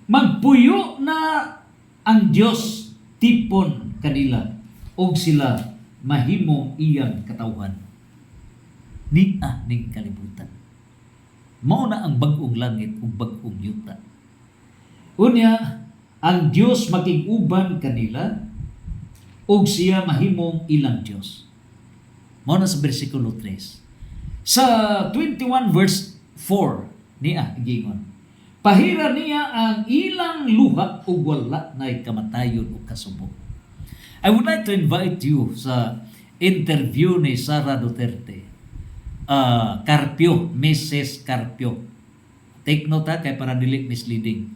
magpuyo na ang Dios tipon kanila og sila mahimong iyang katawhan. Nia ning kalibutan. Mao na ang bag-ong langit ug bag-ong yuta. Unya ang Dios makig-uban kanila ug siya mahimong ilang Dios. Mao na sa bersikulo 3. Sa 21 verse 4 niya giingon, pahira niya ang ilang luha ug wala nay kamatayon ug kasubok. I would like to invite you sa interview ni Sara Duterte. Carpio, Mrs. Carpio. Take note kay para dili misleading.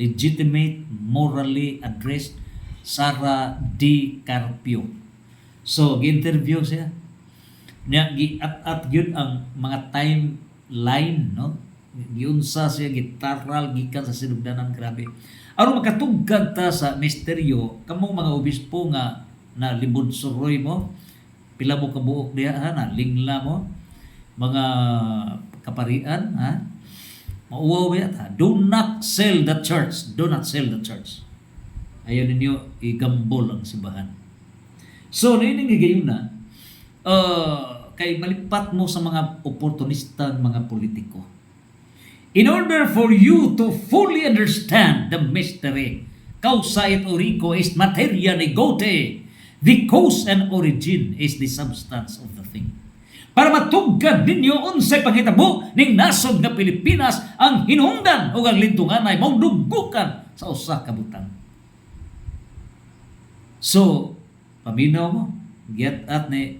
Legitimate, morally addressed, Sara D. Carpio. So, gi-interview siya. Niya, gi-at yun ang mga timeline, no? Giunsa siya, gitaral, gikan sa sinugdanan, grabe. Aron makatugkad ta sa misteryo, kamong mga obispo nga na libod suroy mo, pila mo kabuok diha ha, na lingla mo, mga kaparian ha, mauwaw ha. Do not sell the church. Do not sell the church. Ayaw ninyo igambol ang simbahan. So, naining higayon na, kay malipat mo sa mga oportunistang mga politiko. In order for you to fully understand the mystery, causa et origo est materia negote, the cause and origin is the substance of the thing. Para matugad ninyo unsay panghitabo ning nasod nga Pilipinas ang hinungdan ug ang lintungan ay mao dugukan sa usa ka butang. So, paminaw mo, get at ni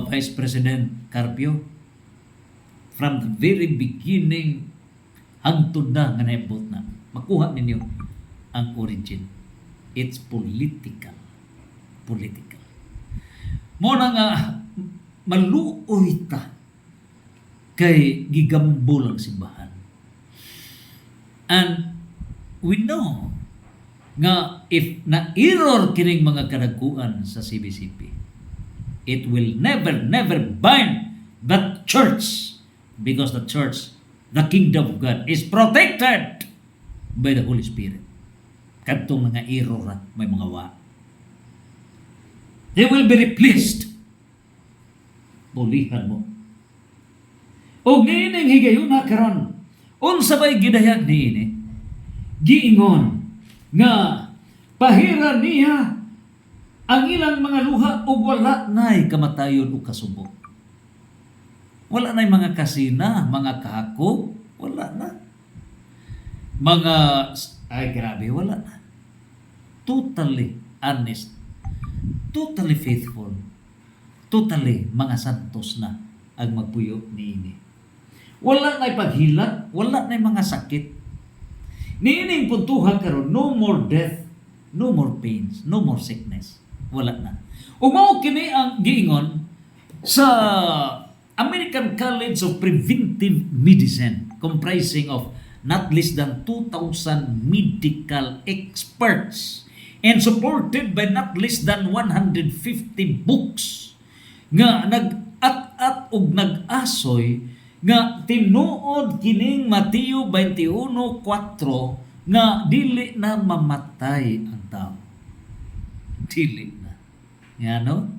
Vice President Carpio from the very beginning hangtod na nga naibot na makuha ninyo ang origin. It's political. Political. Mo na nga maluoy ta kay gigambol ang simbahan. And we know nga if na-error kining mga kadaguan sa CBCP, it will never bind the church because the church, the kingdom of God, is protected by the Holy Spirit. Kadtong mga error may mga wa. They will be replaced. Bulihan mo. O niining higayon na karon, unsa bay gidayag niini? Giingon nga pahira niya ang ilang mga luha ug wala nay kamatayon ug kasubok. Wala nay mga kasina, mga kahako, wala na. Mga ay grabe, wala na. Totally honest, totally faithful, totally mga santos na ang magpuyo niini. Wala nay paghilat, wala nay mga sakit. Niining puntuhan karon, no more death, no more pains, no more sickness. Wala na. Ug mao kini ang giingon sa American College of Preventive Medicine, comprising of not less than 2,000 medical experts and supported by not less than 150 books nga nag-at-at ug nag-asoy nga tinuod kining Mateo 21:4 nga dili na mamatay ang tao. Dili na. Yan, no?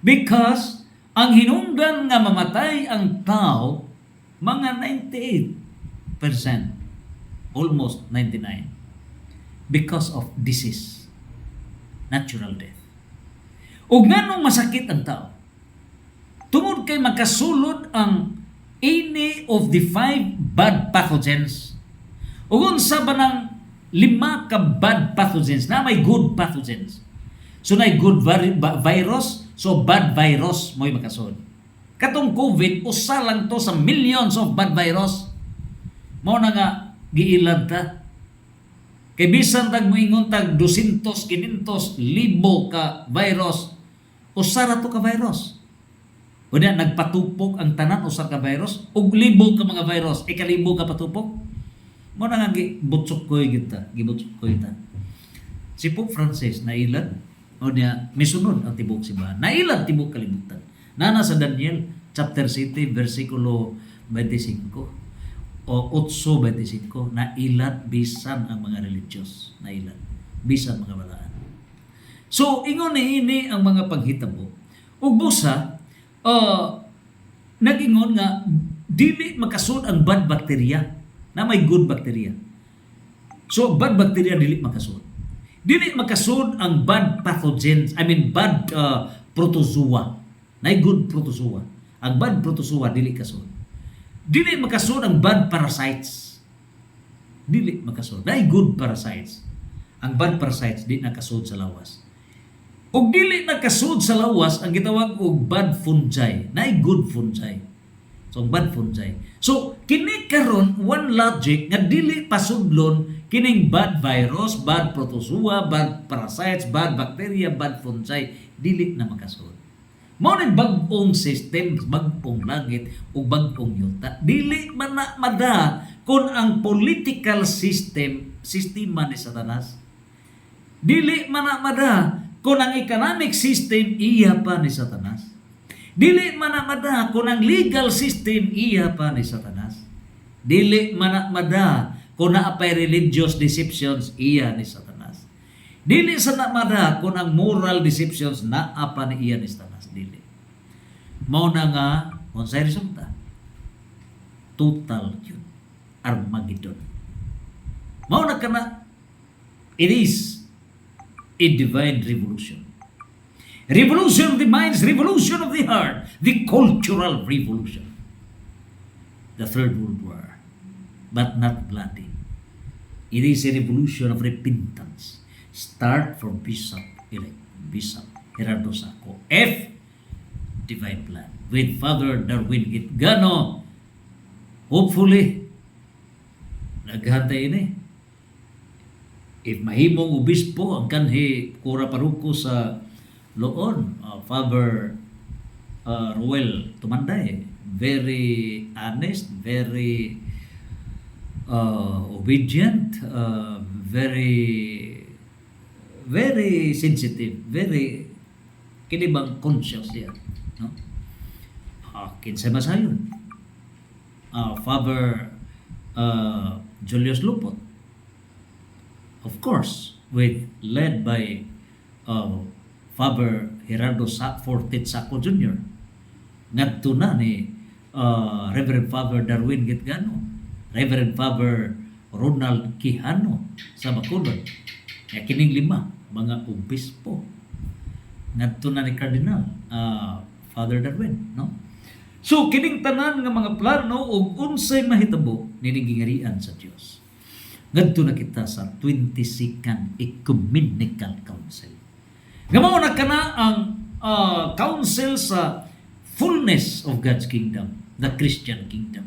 Because ang hinungdan nga mamatay ang tao mga 98%, almost 99, because of disease, natural death. Ug nganong masakit ang tao? Tungod kay makasulod ang any of the 5 bad pathogens. Ug unsa ba ng 5 ka bad pathogens na may good pathogens. So na good virus, so bad virus mo'y makasud. Katong COVID, usa lang to sa millions of bad virus. Mao na nga giilad ta. Kay bisan tag moingon tag 200, 500 libo ka virus, usa ra to ka virus. Unya nagpatupok ang tanan usa ka virus ug libo ka mga virus, ikalibo ka patupok. Mo na nga gibutsokoy kita, gibutsokoy ta. Si Pope Francis nailad o niya misunod ang tibok simbahan. Nailad tibok kalibutan. Nana sa Daniel chapter 7 versikulo 25 o 8:25 nailad bisan ang mga religious, nailad bisan mga balaan. So ingon ni ini ang mga paghitabo. Ug busa nag-ingon nga dili makasud ang bad bacteria na may good bacteria. So bad bacteria dili makasud. Dili makasud ang bad pathogens, bad protozoa. Na good protozoa. Ang bad protozoa dili kasud. Dili makasud ang bad parasites. Dili makasud. Na good parasites. Ang bad parasites di nakasud sa lawas. Ug dili nakasud sa lawas ang gitawag og bad fungi, nay good fungi. So bad fungi. So kini karon one logic nga dili pasudlon kining bad virus, bad protozoa, bad parasites, bad bacteria, bad fungi dili na makasud. Mao ni bag-ong system, bag-ong langit ug bag-ong yuta. Dili man na mada kun ang political system sistema ni Satanas. Dili man na mada kung ang economic system iya pa ni Satanas. Dili manamada kung ang legal system iya pa ni Satanas. Dili manamada kung naapay religious deceptions iya ni Satanas. Dili sa namada kung ang moral deceptions naapa ni iya ni Satanas. Dili. Mao na nga unsay resulta? Total yun. Armageddon. Mao na kana, it is a divine revolution. Revolution of the minds, revolution of the heart, the cultural revolution. The Third World War, but not bloody. It is a revolution of repentance. Start from Bishop Gerardo Sacco, F. Divine Plan, with Father Darwin Gitgano. Hopefully, naghantay ini. If mahimong obispo ang kanhi kura paruko sa Loon, Father Ruel Tumanday, very honest, very obedient, very sensitive, very kinibang conscious siya, no? Kinsay masayon, Father Julius Lupot, of course, led by Father Gerardo Fortet Sacco Jr. Ngadto na ni Reverend Father Darwin Gitgano, Reverend Father Ronald Quijano sa Bacolod. Kaya kining lima, mga obispo. Ngadto na ni Cardinal Father Darwin, no? So kining tanan nga mga plano ug unsay mahitabo nining gingarian sa Dios. Ngadto na kita sa 22nd Ecumenical Council. Gamaw na kana ang council sa fullness of God's kingdom, the Christian kingdom.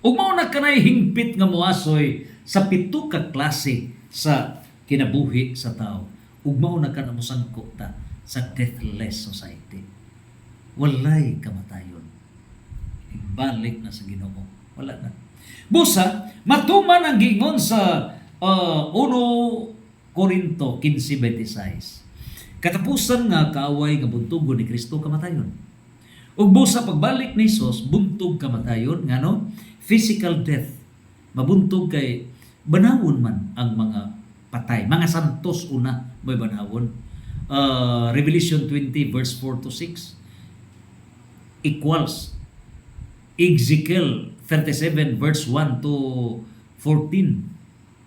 Ug mao na kanay hingpit nga moasoy sa pito ka klase sa kinabuhi sa tao. Ug mao na kana mosangko ta sa deathless society. Walay kamatayon. Balik na sa Ginoo. Wala na. Busa, matuman ang gingon sa 1 Corinto 15:26. Katapusan nga kaaway nga buntugon ni Kristo kamatayon. Ug busa pagbalik ni Hesus buntog kamatayon ngano physical death. Mabuntog kay banawon man ang mga patay, mga santos una may banawon. Revelation 20 verse 4 to 6 equals Ezekiel 37 verse 1 to 14